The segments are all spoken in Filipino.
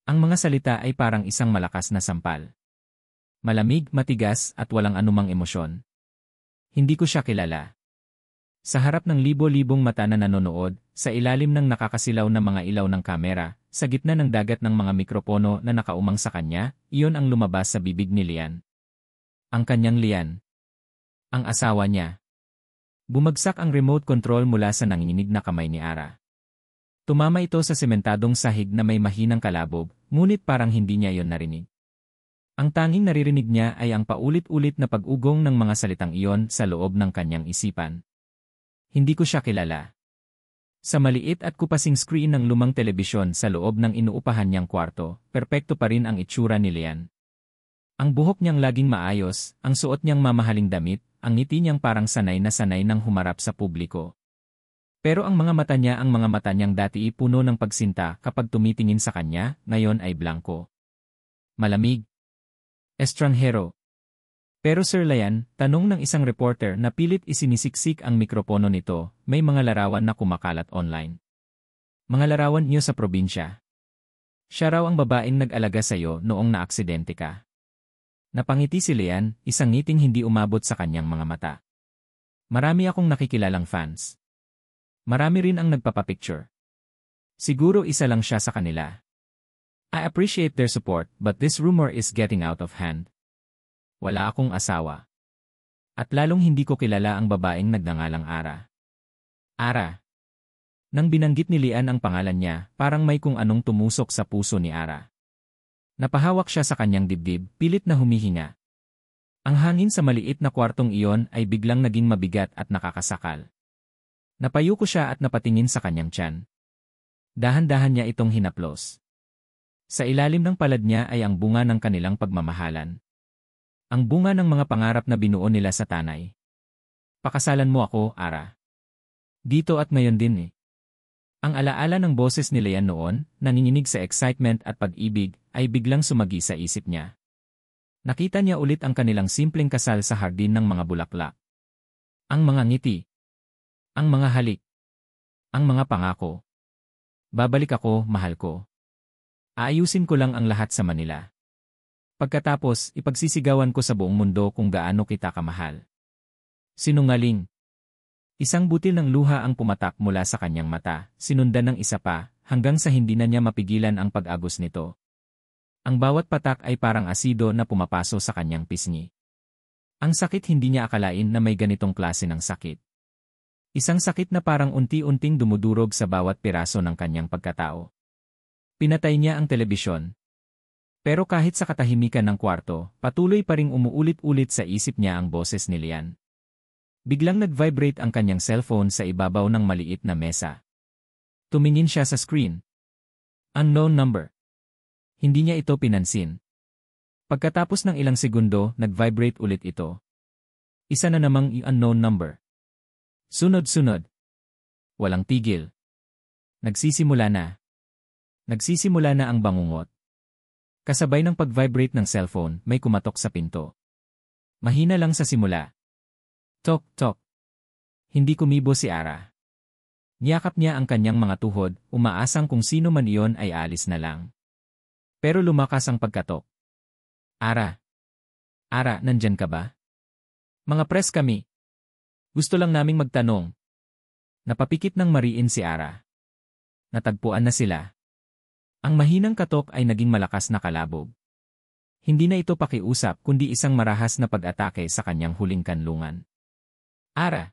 Ang mga salita ay parang isang malakas na sampal. Malamig, matigas, at walang anumang emosyon. Hindi ko siya kilala. Sa harap ng libo-libong mata na nanonood, sa ilalim ng nakakasilaw na mga ilaw ng kamera, sa gitna ng dagat ng mga mikropono na nakaumang sa kanya, iyon ang lumabas sa bibig ni Lian. Ang kanyang Lian. Ang asawa niya. Bumagsak ang remote control mula sa nanginginig na kamay ni Ara. Tumama ito sa sementadong sahig na may mahinang kalabog, ngunit parang hindi niya iyon narinig. Ang tanging naririnig niya ay ang paulit-ulit na pag-ugong ng mga salitang iyon sa loob ng kanyang isipan. Hindi ko siya kilala. Sa maliit at kupasing screen ng lumang telebisyon sa loob ng inuupahan niyang kwarto, perpekto pa rin ang itsura ni Lian. Ang buhok niyang laging maayos, ang suot niyang mamahaling damit, ang ngiti niyang parang sanay na sanay nang humarap sa publiko. Pero ang mga mata niyang dati puno ng pagsinta kapag tumitingin sa kanya, ngayon ay blanko. Malamig. Estranghero. Pero Sir Lian, tanong ng isang reporter na pilit isinisiksik ang mikropono nito, may mga larawan na kumakalat online. Mga larawan niyo sa probinsya. Siya raw ang babaeng nag-alaga sa'yo noong naaksidente ka. Napangiti si Lian, isang ngiting hindi umabot sa kanyang mga mata. Marami akong nakikilalang fans. Marami rin ang nagpapapicture. Siguro isa lang siya sa kanila. I appreciate their support, but this rumor is getting out of hand. Wala akong asawa. At lalong hindi ko kilala ang babaeng nagngangalang Ara. Ara. Nang binanggit ni Lian ang pangalan niya, parang may kung anong tumusok sa puso ni Ara. Napahawak siya sa kanyang dibdib, pilit na humihinga. Ang hangin sa maliit na kwartong iyon ay biglang naging mabigat at nakakasakal. Napayuko siya at napatingin sa kanyang tiyan. Dahan-dahan niya itong hinaplos. Sa ilalim ng palad niya ay ang bunga ng kanilang pagmamahalan. Ang bunga ng mga pangarap na binuo nila sa tanay. Pakasalan mo ako, Ara. Dito at ngayon din eh. Ang alaala ng boses ni Lian noon, nanginginig sa excitement at pag-ibig, ay biglang sumagi sa isip niya. Nakita niya ulit ang kanilang simpleng kasal sa hardin ng mga bulaklak. Ang mga ngiti. Ang mga halik. Ang mga pangako. Babalik ako, mahal ko. Aayusin ko lang ang lahat sa Manila. Pagkatapos, ipagsisigawan ko sa buong mundo kung gaano kita kamahal. Sinungaling. Isang butil ng luha ang pumatak mula sa kanyang mata, sinundan ng isa pa, hanggang sa hindi na niya mapigilan ang pag-agos nito. Ang bawat patak ay parang asido na pumapaso sa kanyang pisngi. Ang sakit hindi niya akalain na may ganitong klase ng sakit. Isang sakit na parang unti-unting dumudurog sa bawat piraso ng kanyang pagkatao. Pinatay niya ang telebisyon. Pero kahit sa katahimikan ng kwarto, patuloy pa ring umuulit-ulit sa isip niya ang boses ni Lian. Biglang nag-vibrate ang kanyang cellphone sa ibabaw ng maliit na mesa. Tumingin siya sa screen. Unknown number. Hindi niya ito pinansin. Pagkatapos ng ilang segundo, nag-vibrate ulit ito. Isa na namang unknown number. Sunod-sunod. Walang tigil. Nagsisimula na. Nagsisimula na ang bangungot. Kasabay ng pag-vibrate ng cellphone, may kumatok sa pinto. Mahina lang sa simula. Tok, tok. Hindi kumibo si Ara. Niyakap niya ang kanyang mga tuhod, umaasang kung sino man iyon ay alis na lang. Pero lumakas ang pagkatok. Ara. Ara, nandyan ka ba? Mga press kami. Gusto lang naming magtanong. Napapikit ng mariin si Ara. Natagpuan na sila. Ang mahinang katok ay naging malakas na kalabog. Hindi na ito pakiusap kundi isang marahas na pag-atake sa kanyang huling kanlungan. Ara.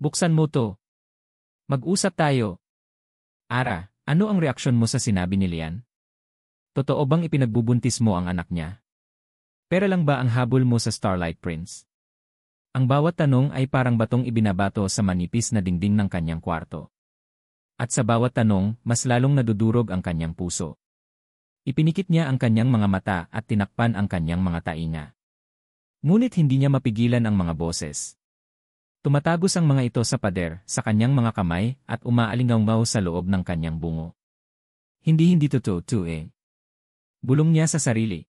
Buksan mo to. Mag-usap tayo. Ara, ano ang reaksyon mo sa sinabi ni Lian? Totoo bang ipinagbubuntis mo ang anak niya? Pera lang ba ang habol mo sa Starlight Prince? Ang bawat tanong ay parang batong ibinabato sa manipis na dingding ng kanyang kwarto. At sa bawat tanong, mas lalong nadudurog ang kanyang puso. Ipinikit niya ang kanyang mga mata at tinakpan ang kanyang mga tainga. Ngunit hindi niya mapigilan ang mga boses. Tumatagos ang mga ito sa pader, sa kanyang mga kamay, at umaalingaw sa loob ng kanyang bungo. Hindi totoo eh. Bulong niya sa sarili.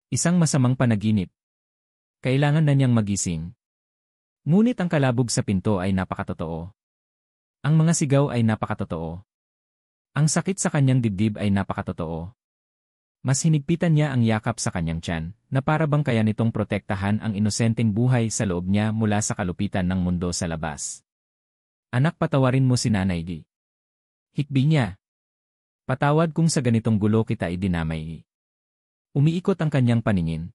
Isang masamang panaginip. Kailangan na niyang magising. Ngunit ang kalabog sa pinto ay napakatotoo. Ang mga sigaw ay napakatotoo. Ang sakit sa kanyang dibdib ay napakatotoo. Mas hinigpitan niya ang yakap sa kanyang tiyan, na para bang kaya nitong protektahan ang inosenteng buhay sa loob niya mula sa kalupitan ng mundo sa labas. Anak, patawarin mo si Nanay Di. Hikbi niya. Patawad kung sa ganitong gulo kita idinamay. Umiikot ang kanyang paningin.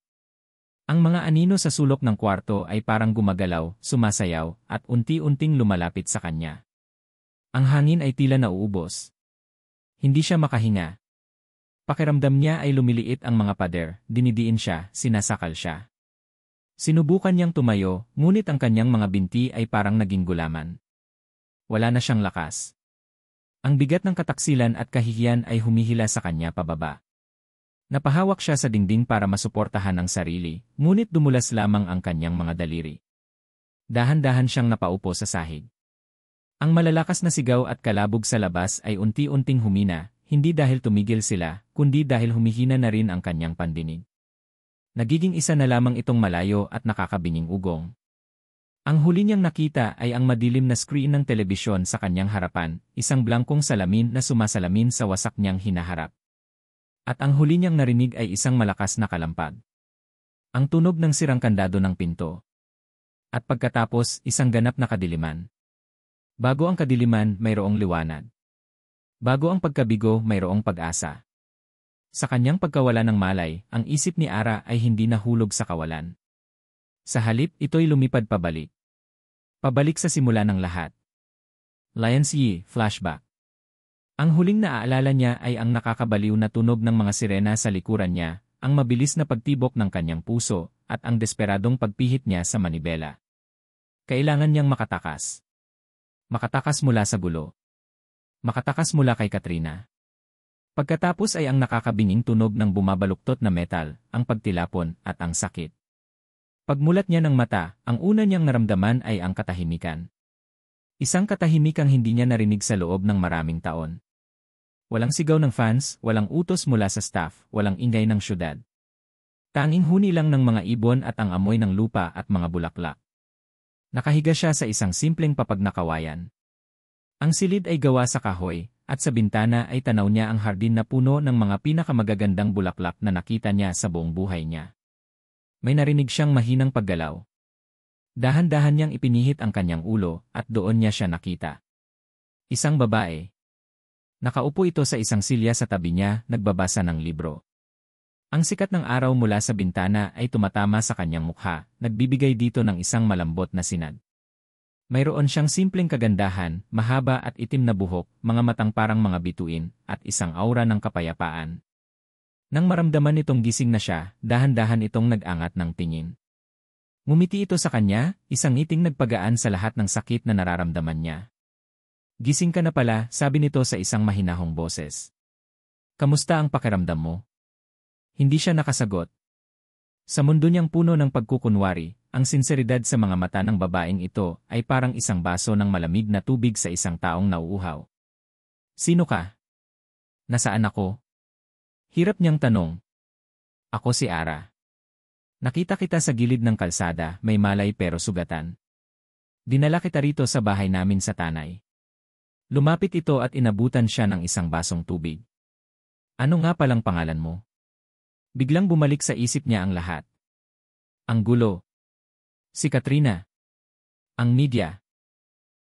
Ang mga anino sa sulok ng kwarto ay parang gumagalaw, sumasayaw, at unti-unting lumalapit sa kanya. Ang hangin ay tila nauubos. Hindi siya makahinga. Pakiramdam niya ay lumiliit ang mga pader, dinidiin siya, sinasakal siya. Sinubukan niyang tumayo, ngunit ang kanyang mga binti ay parang naging gulaman. Wala na siyang lakas. Ang bigat ng kataksilan at kahihiyan ay humihila sa kanya pababa. Napahawak siya sa dingding para masuportahan ang sarili, ngunit dumulas lamang ang kanyang mga daliri. Dahan-dahan siyang napaupo sa sahig. Ang malalakas na sigaw at kalabog sa labas ay unti-unting humina, hindi dahil tumigil sila, kundi dahil humihina na rin ang kanyang pandinig. Nagiging isa na lamang itong malayo at nakakabinging ugong. Ang huli niyang nakita ay ang madilim na screen ng telebisyon sa kanyang harapan, isang blangkong salamin na sumasalamin sa wasak niyang hinaharap. At ang huli niyang narinig ay isang malakas na kalampag. Ang tunog ng sirang kandado ng pinto. At pagkatapos, isang ganap na kadiliman. Bago ang kadiliman, mayroong liwanag. Bago ang pagkabigo, mayroong pag-asa. Sa kanyang pagkawala ng malay, ang isip ni Ara ay hindi nahulog sa kawalan. Sa halip, ito'y lumipad pabalik. Pabalik sa simula ng lahat. Lions Yi, flashback. Ang huling naaalala niya ay ang nakakabaliw na tunog ng mga sirena sa likuran niya, ang mabilis na pagtibok ng kanyang puso, at ang desperadong pagpihit niya sa manibela. Kailangan niyang makatakas. Makatakas mula sa gulo. Makatakas mula kay Katrina. Pagkatapos ay ang nakakabinging tunog ng bumabaluktot na metal, ang pagtilapon, at ang sakit. Pagmulat niya ng mata, ang una niyang naramdaman ay ang katahimikan. Isang katahimikang hindi niya narinig sa loob ng maraming taon. Walang sigaw ng fans, walang utos mula sa staff, walang ingay ng syudad. Tanging huni lang ng mga ibon at ang amoy ng lupa at mga bulaklak. Nakahiga siya sa isang simpleng papagnakawayan. Ang silid ay gawa sa kahoy, at sa bintana ay tanaw niya ang hardin na puno ng mga pinakamagagandang bulaklak na nakita niya sa buong buhay niya. May narinig siyang mahinang paggalaw. Dahan-dahan niyang ipinihit ang kanyang ulo at doon niya siya nakita. Isang babae. Nakaupo ito sa isang silya sa tabi niya, nagbabasa ng libro. Ang sikat ng araw mula sa bintana ay tumatama sa kanyang mukha, nagbibigay dito ng isang malambot na sinag. Mayroon siyang simpleng kagandahan, mahaba at itim na buhok, mga matang parang mga bituin, at isang aura ng kapayapaan. Nang maramdaman nitong gising na siya, dahan-dahan itong nag-angat ng tingin. Ngumiti ito sa kanya, isang ngiting nagpagaan sa lahat ng sakit na nararamdaman niya. Gising ka na pala, sabi nito sa isang mahinahong boses. Kamusta ang pakiramdam mo? Hindi siya nakasagot. Sa mundo niyang puno ng pagkukunwari, ang sinseridad sa mga mata ng babaeng ito ay parang isang baso ng malamig na tubig sa isang taong nauuhaw. Sino ka? Nasaan ako? Hirap niyang tanong. Ako si Ara. Nakita kita sa gilid ng kalsada, may malay pero sugatan. Dinala kita rito sa bahay namin sa Tanay. Lumapit ito at inabutan siya ng isang basong tubig. Ano nga palang pangalan mo? Biglang bumalik sa isip niya ang lahat. Ang gulo. Si Katrina. Ang media.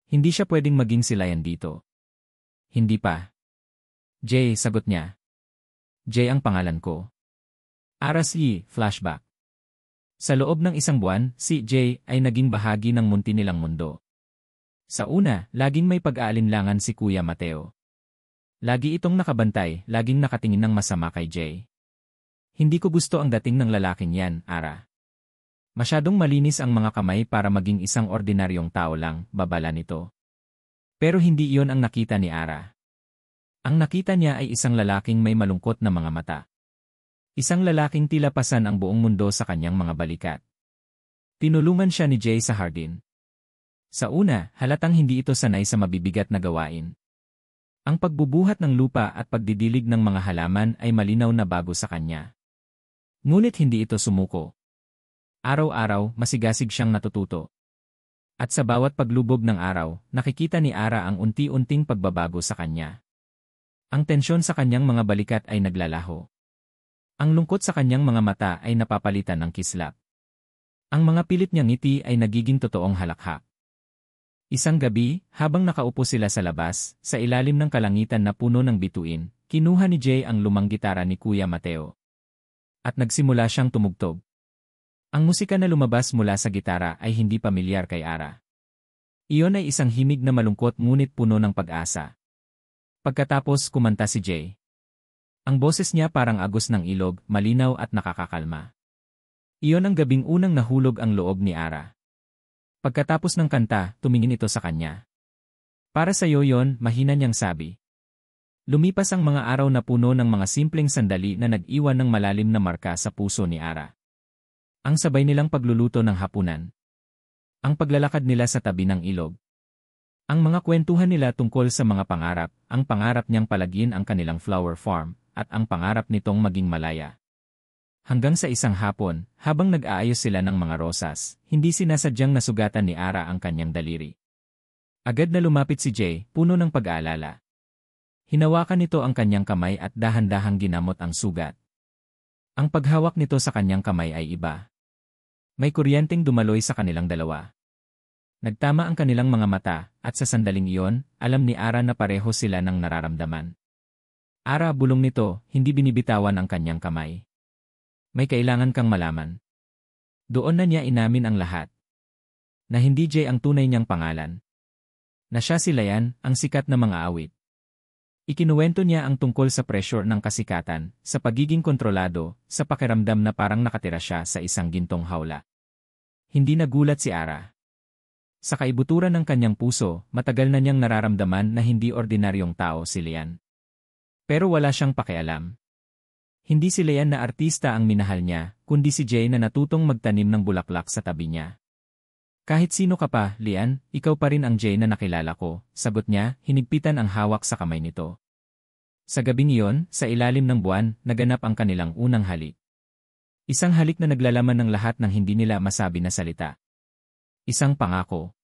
Hindi siya pwedeng maging silayan dito. Hindi pa. Jay, sagot niya. Jay ang pangalan ko. Aras Yi, flashback. Sa loob ng isang buwan, si Jay ay naging bahagi ng munti nilang mundo. Sa una, laging may pag-aalinlangan si Kuya Mateo. Lagi itong nakabantay, laging nakatingin ng masama kay Jay. Hindi ko gusto ang dating ng lalaking yan, Ara. Masyadong malinis ang mga kamay para maging isang ordinaryong tao lang, babala nito. Pero hindi iyon ang nakita ni Ara. Ang nakita niya ay isang lalaking may malungkot na mga mata. Isang lalaking tila pasan ang buong mundo sa kanyang mga balikat. Tinulungan siya ni Jay sa hardin. Sa una, halatang hindi ito sanay sa mabibigat na gawain. Ang pagbubuhat ng lupa at pagdidilig ng mga halaman ay malinaw na bago sa kanya. Ngunit hindi ito sumuko. Araw-araw, masigasig siyang natututo. At sa bawat paglubog ng araw, nakikita ni Ara ang unti-unting pagbabago sa kanya. Ang tensyon sa kanyang mga balikat ay naglalaho. Ang lungkot sa kanyang mga mata ay napapalitan ng kislap. Ang mga pilit niyang ngiti ay nagiging totoong halakhak. Isang gabi, habang nakaupo sila sa labas, sa ilalim ng kalangitan na puno ng bituin, kinuha ni Jay ang lumang gitara ni Kuya Mateo. At nagsimula siyang tumugtog. Ang musika na lumabas mula sa gitara ay hindi pamilyar kay Ara. Iyon ay isang himig na malungkot ngunit puno ng pag-asa. Pagkatapos kumanta si Jay. Ang boses niya parang agos ng ilog, malinaw at nakakakalma. Iyon ang gabing unang nahulog ang loob ni Ara. Pagkatapos ng kanta, tumingin ito sa kanya. Para sa iyo yon, mahina niyang sabi. Lumipas ang mga araw na puno ng mga simpleng sandali na nag-iwan ng malalim na marka sa puso ni Ara. Ang sabay nilang pagluluto ng hapunan. Ang paglalakad nila sa tabi ng ilog. Ang mga kwentuhan nila tungkol sa mga pangarap, ang pangarap niyang palagyin ang kanilang flower farm, at ang pangarap nitong maging malaya. Hanggang sa isang hapon, habang nag-aayos sila ng mga rosas, hindi sinasadyang nasugatan ni Ara ang kanyang daliri. Agad na lumapit si Jay, puno ng pag-aalala. Hinawakan nito ang kanyang kamay at dahan-dahang ginamot ang sugat. Ang paghawak nito sa kanyang kamay ay iba. May kuryenteng dumaloy sa kanilang dalawa. Nagtama ang kanilang mga mata, at sa sandaling iyon, alam ni Ara na pareho sila ng nararamdaman. Ara, bulong nito, hindi binibitawan ang kanyang kamay. May kailangan kang malaman. Doon na niya inamin ang lahat. Na hindi Jay ang tunay niyang pangalan. Na siya si Layan, ang sikat na mga awit. Ikinuwento niya ang tungkol sa pressure ng kasikatan, sa pagiging kontrolado, sa pakiramdam na parang nakatira siya sa isang gintong hawla. Hindi nagulat si Ara. Sa kaibuturan ng kanyang puso, matagal na niyang nararamdaman na hindi ordinaryong tao si Layan. Pero wala siyang pakialam. Hindi si Layan na artista ang minahal niya, kundi si Jay na natutong magtanim ng bulaklak sa tabi niya. Kahit sino ka pa, Lian, ikaw pa rin ang Jay na nakilala ko, sagot niya, hinigpitan ang hawak sa kamay nito. Sa gabing iyon, sa ilalim ng buwan, naganap ang kanilang unang halik. Isang halik na naglalaman ng lahat ng hindi nila masabi na salita. Isang pangako.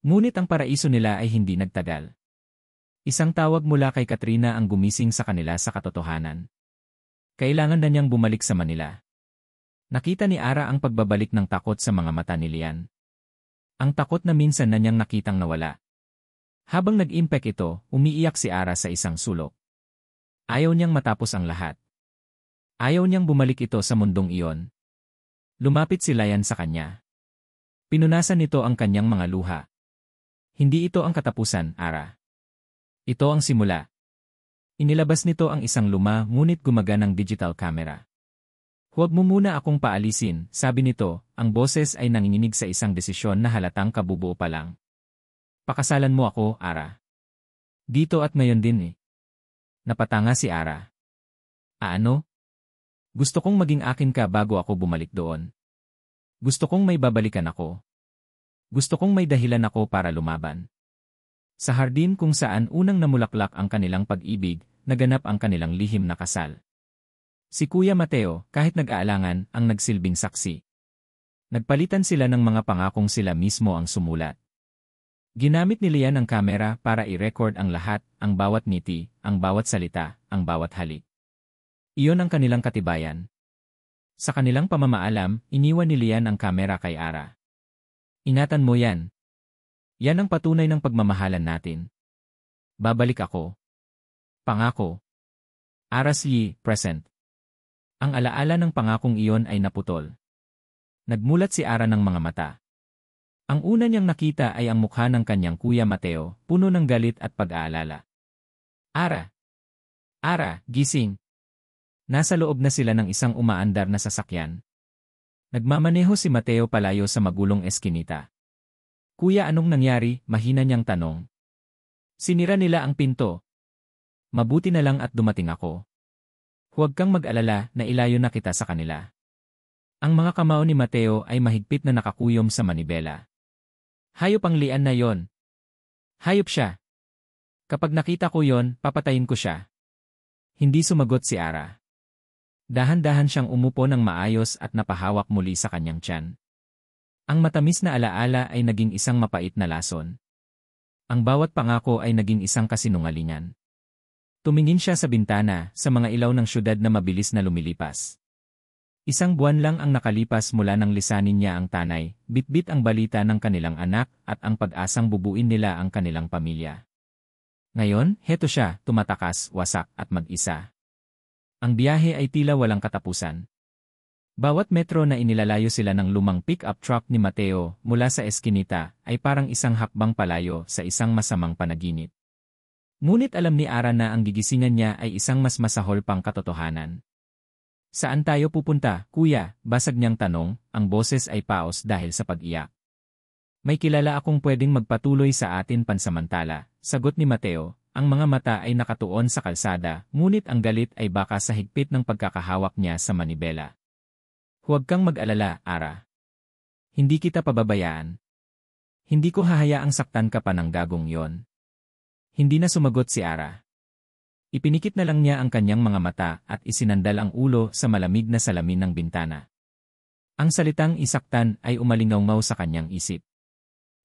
Ngunit ang paraiso nila ay hindi nagtagal. Isang tawag mula kay Katrina ang gumising sa kanila sa katotohanan. Kailangan na niyang bumalik sa Manila. Nakita ni Ara ang pagbabalik ng takot sa mga mata ni Lian. Ang takot na minsan na niyang nakitang nawala. Habang nag-impact ito, umiiyak si Ara sa isang sulok. Ayaw niyang matapos ang lahat. Ayaw niyang bumalik ito sa mundong iyon. Lumapit si Lian sa kanya. Pinunasan nito ang kanyang mga luha. Hindi ito ang katapusan, Ara. Ito ang simula. Inilabas nito ang isang luma ngunit gumaganang digital camera. Huwag mo muna akong paalisin, sabi nito, ang boses ay nanginginig sa isang desisyon na halatang kabubuo pa lang. Pakasalan mo ako, Ara. Dito at ngayon din eh. Napatanga si Ara. Ano? Gusto kong maging akin ka bago ako bumalik doon. Gusto kong may babalikan ako. Gusto kong may dahilan ako para lumaban. Sa hardin kung saan unang namulaklak ang kanilang pag-ibig, naganap ang kanilang lihim na kasal. Si Kuya Mateo, kahit nag-aalangan, ang nagsilbing saksi. Nagpalitan sila ng mga pangakong sila mismo ang sumulat. Ginamit ni Lian ang kamera para i-record ang lahat, ang bawat ngiti, ang bawat salita, ang bawat halik. Iyon ang kanilang katibayan. Sa kanilang pamamaalam, iniwan ni Lian ang kamera kay Ara. Ingatan mo yan. Yan ang patunay ng pagmamahalan natin. Babalik ako. Pangako. Aras Yi, present. Ang alaala ng pangakong iyon ay naputol. Nagmulat si Ara ng mga mata. Ang una niyang nakita ay ang mukha ng kanyang Kuya Mateo, puno ng galit at pag-aalala. Ara! Ara, gising! Nasa loob na sila ng isang umaandar na sasakyan. Nagmamaneho si Mateo palayo sa magulong eskinita. Kuya, anong nangyari? Mahina niyang tanong. Sinira nila ang pinto. Mabuti na lang at dumating ako. Huwag kang mag-alala na ilayo na kita sa kanila. Ang mga kamao ni Mateo ay mahigpit na nakakuyom sa manibela. Hayop ang Lian na yon. Hayop siya. Kapag nakita ko yon, papatayin ko siya. Hindi sumagot si Ara. Dahan-dahan siyang umupo ng maayos at napahawak muli sa kanyang tiyan. Ang matamis na alaala ay naging isang mapait na lason. Ang bawat pangako ay naging isang kasinungalingan. Tumingin siya sa bintana, sa mga ilaw ng syudad na mabilis na lumilipas. Isang buwan lang ang nakalipas mula nang lisanin niya ang tanay, bitbit ang balita ng kanilang anak at ang pag-asang bubuin nila ang kanilang pamilya. Ngayon, heto siya, tumatakas, wasak at mag-isa. Ang biyahe ay tila walang katapusan. Bawat metro na inilalayo sila ng lumang pick-up truck ni Mateo mula sa eskinita ay parang isang hakbang palayo sa isang masamang panaginip. Ngunit alam ni Ara na ang gigisingan niya ay isang mas masahol pang katotohanan. Saan tayo pupunta, kuya? Basag niyang tanong, ang boses ay paos dahil sa pag-iyak. May kilala akong pwedeng magpatuloy sa atin pansamantala, sagot ni Mateo, ang mga mata ay nakatuon sa kalsada, ngunit ang galit ay baka sa higpit ng pagkakahawak niya sa manibela. Huwag kang mag-alala, Ara. Hindi kita pababayaan. Hindi ko hahayaang saktan ka pa ng gagong yon. Hindi na sumagot si Ara. Ipinikit na lang niya ang kanyang mga mata at isinandal ang ulo sa malamig na salamin ng bintana. Ang salitang isaktan ay umalingaw sa kanyang isip.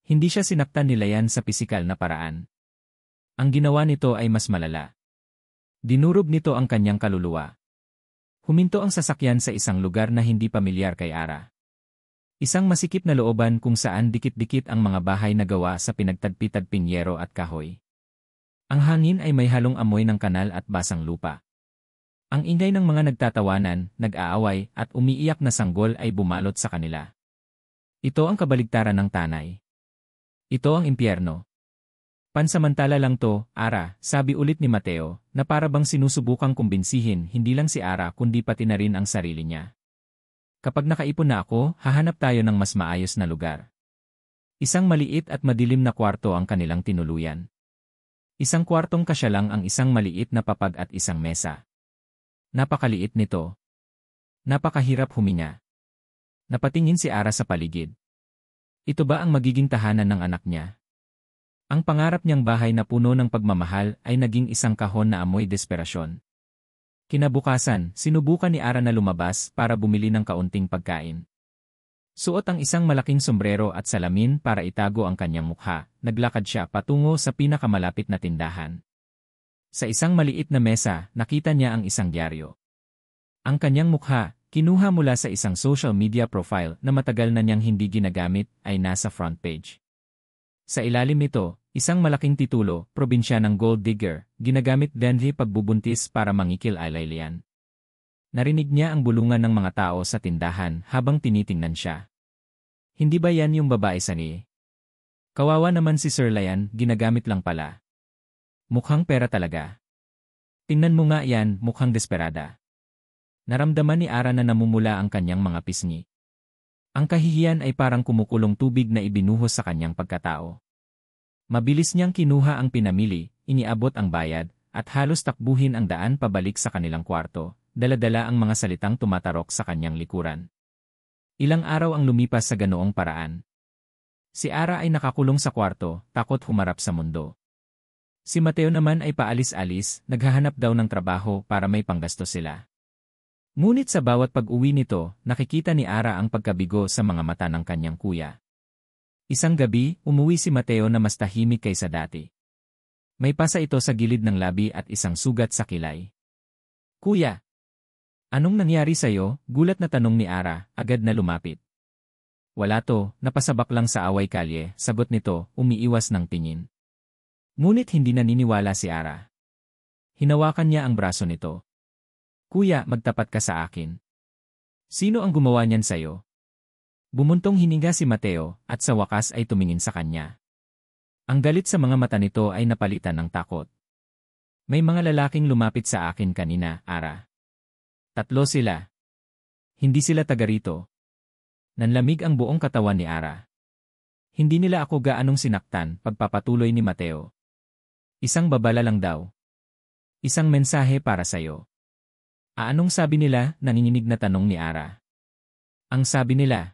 Hindi siya sinaktan nila yan sa pisikal na paraan. Ang ginawa nito ay mas malala. Dinurog nito ang kanyang kaluluwa. Huminto ang sasakyan sa isang lugar na hindi pamilyar kay Ara. Isang masikip na looban kung saan dikit-dikit ang mga bahay na gawa sa pinagtagpi-tagping yero at kahoy. Ang hangin ay may halong amoy ng kanal at basang lupa. Ang ingay ng mga nagtatawanan, nag-aaway at umiiyak na sanggol ay bumalot sa kanila. Ito ang kabaligtaran ng tanay. Ito ang impyerno. Pansamantala lang to, Ara, sabi ulit ni Mateo, na para bang sinusubukang kumbinsihin hindi lang si Ara kundi pati na rin ang sarili niya. Kapag nakaipon na ako, hahanap tayo ng mas maayos na lugar. Isang maliit at madilim na kwarto ang kanilang tinuluyan. Isang kwartong kasya lang ang isang maliit na papag at isang mesa. Napakaliit nito. Napakahirap huminga. Napatingin si Ara sa paligid. Ito ba ang magiging tahanan ng anak niya? Ang pangarap niyang bahay na puno ng pagmamahal ay naging isang kahon na amoy desperasyon. Kinabukasan, sinubukan ni Ara na lumabas para bumili ng kaunting pagkain. Suot ang isang malaking sombrero at salamin para itago ang kanyang mukha, naglakad siya patungo sa pinakamalapit na tindahan. Sa isang maliit na mesa, nakita niya ang isang dyaryo. Ang kanyang mukha, kinuha mula sa isang social media profile na matagal na niyang hindi ginagamit, ay nasa front page. Sa ilalim nito, isang malaking titulo, probinsya ng gold digger, ginagamit denhi pagbubuntis para mangikil alaylayan. Narinig niya ang bulungan ng mga tao sa tindahan habang tinitingnan siya. Hindi ba yan yung babae sa ni? Kawawa naman si Sir Layan, ginagamit lang pala. Mukhang pera talaga. Tingnan mo nga yan, mukhang desperada. Naramdaman ni Ara na namumula ang kanyang mga pisngi. Ang kahihiyan ay parang kumukulong tubig na ibinuhos sa kanyang pagkatao. Mabilis niyang kinuha ang pinamili, iniabot ang bayad, at halos takbuhin ang daan pabalik sa kanilang kwarto, dala-dala ang mga salitang tumatarok sa kanyang likuran. Ilang araw ang lumipas sa ganoong paraan. Si Ara ay nakakulong sa kwarto, takot humarap sa mundo. Si Mateo naman ay paalis-alis, naghahanap daw ng trabaho para may panggastos sila. Ngunit sa bawat pag-uwi nito, nakikita ni Ara ang pagkabigo sa mga mata ng kanyang kuya. Isang gabi, umuwi si Mateo na mas tahimik kaysa dati. May pasa ito sa gilid ng labi at isang sugat sa kilay. Kuya! Anong nangyari sa'yo? Gulat na tanong ni Ara, agad na lumapit. Wala to, napasabak lang sa away kalye, sagot nito, umiiwas ng tingin. Ngunit hindi naniniwala si Ara. Hinawakan niya ang braso nito. Kuya, magtapat ka sa akin. Sino ang gumawa niyan sa'yo? Bumuntong hininga si Mateo, at sa wakas ay tumingin sa kanya. Ang galit sa mga mata nito ay napalitan ng takot. May mga lalaking lumapit sa akin kanina, Ara. 3 sila. Hindi sila taga rito. Nanlamig ang buong katawan ni Ara. Hindi nila ako gaanong sinaktan, pagpapatuloy ni Mateo. Isang babala lang daw. Isang mensahe para sa'yo. Anong sabi nila? Nanginginig na tanong ni Ara. Ang sabi nila,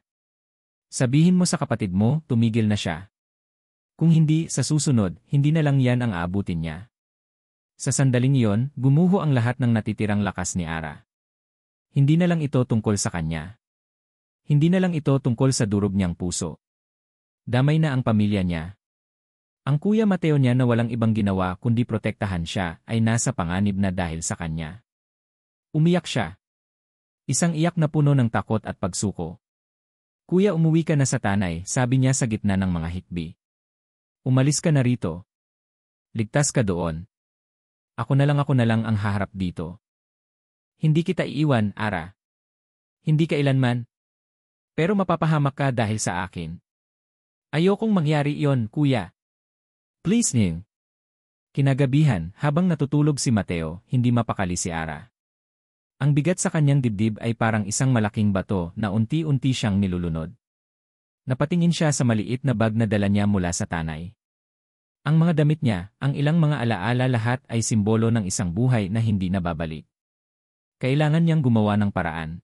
sabihin mo sa kapatid mo, tumigil na siya. Kung hindi, sa susunod, hindi na lang yan ang aabutin niya. Sa sandaling iyon, gumuho ang lahat ng natitirang lakas ni Ara. Hindi na lang ito tungkol sa kanya. Hindi na lang ito tungkol sa durog niyang puso. Damay na ang pamilya niya. Ang Kuya Mateo niya na walang ibang ginawa kundi protektahan siya ay nasa panganib na dahil sa kanya. Umiyak siya. Isang iyak na puno ng takot at pagsuko. Kuya, umuwi ka na sa tanay, sabi niya sa gitna ng mga hikbi. Umalis ka na rito. Ligtas ka doon. Ako na lang ang haharap dito. Hindi kita iiwan, Ara. Hindi kailanman. Pero mapapahamak ka dahil sa akin. Ayokong mangyari iyon, Kuya. Please, Ning. Kinagabihan, habang natutulog si Mateo, hindi mapakali si Ara. Ang bigat sa kanyang dibdib ay parang isang malaking bato na unti-unti siyang nilulunod. Napatingin siya sa maliit na bag na dala niya mula sa tanay. Ang mga damit niya, ang ilang mga alaala lahat ay simbolo ng isang buhay na hindi nababalik. Kailangan niyang gumawa ng paraan.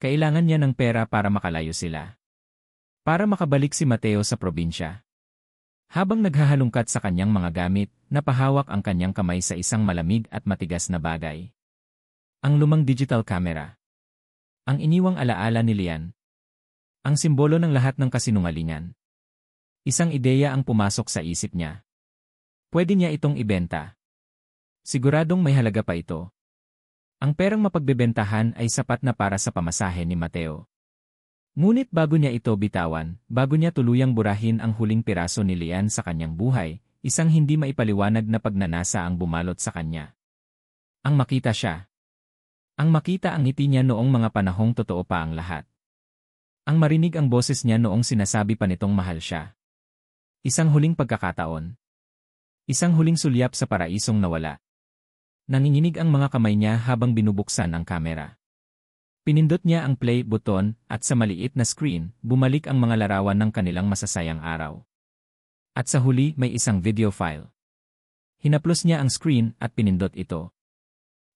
Kailangan niya ng pera para makalayo sila. Para makabalik si Mateo sa probinsya. Habang naghahalungkat sa kanyang mga gamit, napahawak ang kanyang kamay sa isang malamig at matigas na bagay. Ang lumang digital camera. Ang iniwang alaala ni Lian. Ang simbolo ng lahat ng kasinungalingan. Isang ideya ang pumasok sa isip niya. Pwede niya itong ibenta. Siguradong may halaga pa ito. Ang perang mapagbebentahan ay sapat na para sa pamasahe ni Mateo. Ngunit bago niya ito bitawan, bago niya tuluyang burahin ang huling piraso ni Lian sa kanyang buhay, isang hindi maipaliwanag na pagnanasa ang bumalot sa kanya. Ang makita siya. Ang makita ang ngiti niya noong mga panahong totoo pa ang lahat. Ang marinig ang boses niya noong sinasabi pa nitong mahal siya. Isang huling pagkakataon. Isang huling sulyap sa paraisong nawala. Nanginginig ang mga kamay niya habang binubuksan ang kamera. Pinindot niya ang play button at sa maliit na screen, bumalik ang mga larawan ng kanilang masasayang araw. At sa huli may isang video file. Hinaplos niya ang screen at pinindot ito.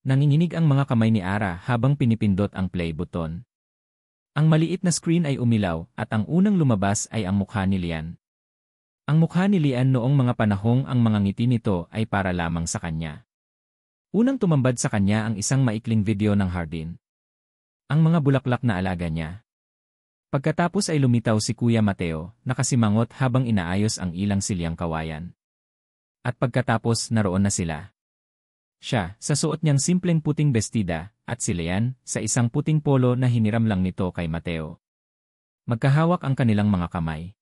Nanginginig ang mga kamay ni Ara habang pinipindot ang play button. Ang maliit na screen ay umilaw at ang unang lumabas ay ang mukha ni Lian. Ang mukha ni Lian noong mga panahong ang mga ngiti nito ay para lamang sa kanya. Unang tumambad sa kanya ang isang maikling video ng Hardin. Ang mga bulaklak na alaga niya. Pagkatapos ay lumitaw si Kuya Mateo, nakasimangot habang inaayos ang ilang silyang kawayan. At pagkatapos naroon na sila. Siya, sa suot niyang simpleng puting bestida, at si Lian, sa isang puting polo na hiniram lang nito kay Mateo. Magkahawak ang kanilang mga kamay.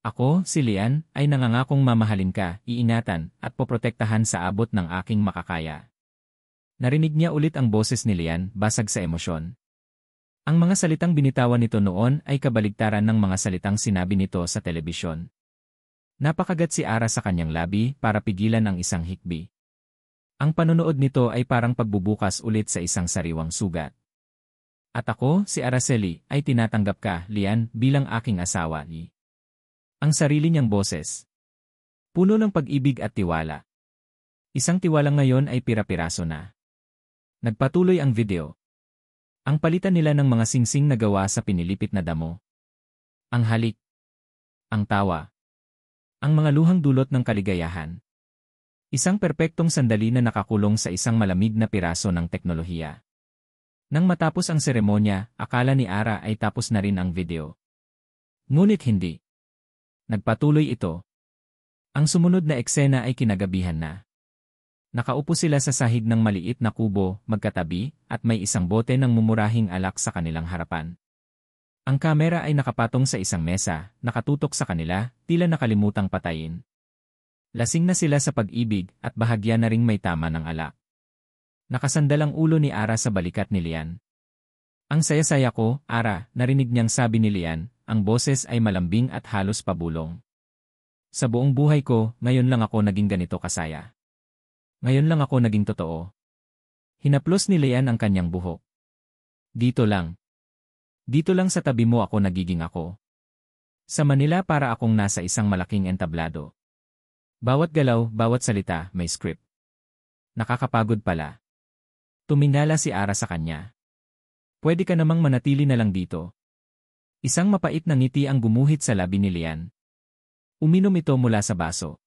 Ako, si Lian, ay nangangakong mamahalin ka, iingatan, at poprotektahan sa abot ng aking makakaya. Narinig niya ulit ang boses ni Lian, basag sa emosyon. Ang mga salitang binitawan nito noon ay kabaligtaran ng mga salitang sinabi nito sa telebisyon. Napakagat si Ara sa kanyang labi para pigilan ang isang hikbi. Ang panonood nito ay parang pagbubukas ulit sa isang sariwang sugat. At ako, si Araceli, ay tinatanggap ka, Lian, bilang aking asawa. Ang sarili niyang boses. Puno ng pag-ibig at tiwala. Isang tiwalang ngayon ay pira-piraso na. Nagpatuloy ang video. Ang palitan nila ng mga singsing na gawa sa pinilipit na damo. Ang halik. Ang tawa. Ang mga luhang dulot ng kaligayahan. Isang perpektong sandali na nakakulong sa isang malamig na piraso ng teknolohiya. Nang matapos ang seremonya, akala ni Ara ay tapos na rin ang video. Ngunit hindi. Nagpatuloy ito. Ang sumunod na eksena ay kinagabihan na. Nakaupo sila sa sahig ng maliit na kubo, magkatabi, at may isang bote ng mumurahing alak sa kanilang harapan. Ang kamera ay nakapatong sa isang mesa, nakatutok sa kanila, tila nakalimutang patayin. Lasing na sila sa pag-ibig at bahagya na ring may tama ng alak. Nakasandal ang ulo ni Ara sa balikat ni Lian. Ang saya-saya ko, Ara, narinig niyang sabi ni Lian, ang boses ay malambing at halos pabulong. Sa buong buhay ko, ngayon lang ako naging ganito kasaya. Ngayon lang ako naging totoo. Hinaplos ni Lian ang kanyang buhok. Dito lang. Dito lang sa tabi mo ako nagiging ako. Sa Manila para akong nasa isang malaking entablado. Bawat galaw, bawat salita, may script. Nakakapagod pala. Tumingala si Ara sa kanya. Pwede ka namang manatili na lang dito. Isang mapait na ngiti ang gumuhit sa labi ni Lian. Uminom ito mula sa baso.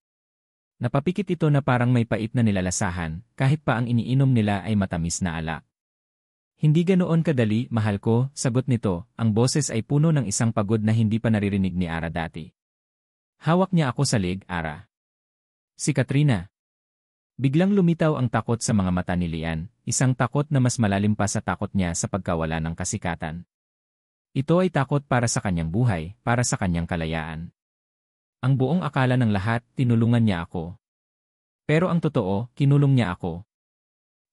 Napapikit ito na parang may pait na nilalasahan, kahit pa ang iniinom nila ay matamis na alak. Hindi ganoon kadali, mahal ko, sagot nito, ang boses ay puno ng isang pagod na hindi pa naririnig ni Ara dati. Hawak niya ako sa leg, Ara. Si Katrina. Biglang lumitaw ang takot sa mga mata ni Lian, isang takot na mas malalim pa sa takot niya sa pagkawala ng kasikatan. Ito ay takot para sa kanyang buhay, para sa kanyang kalayaan. Ang buong akala ng lahat, tinulungan niya ako. Pero ang totoo, kinulong niya ako.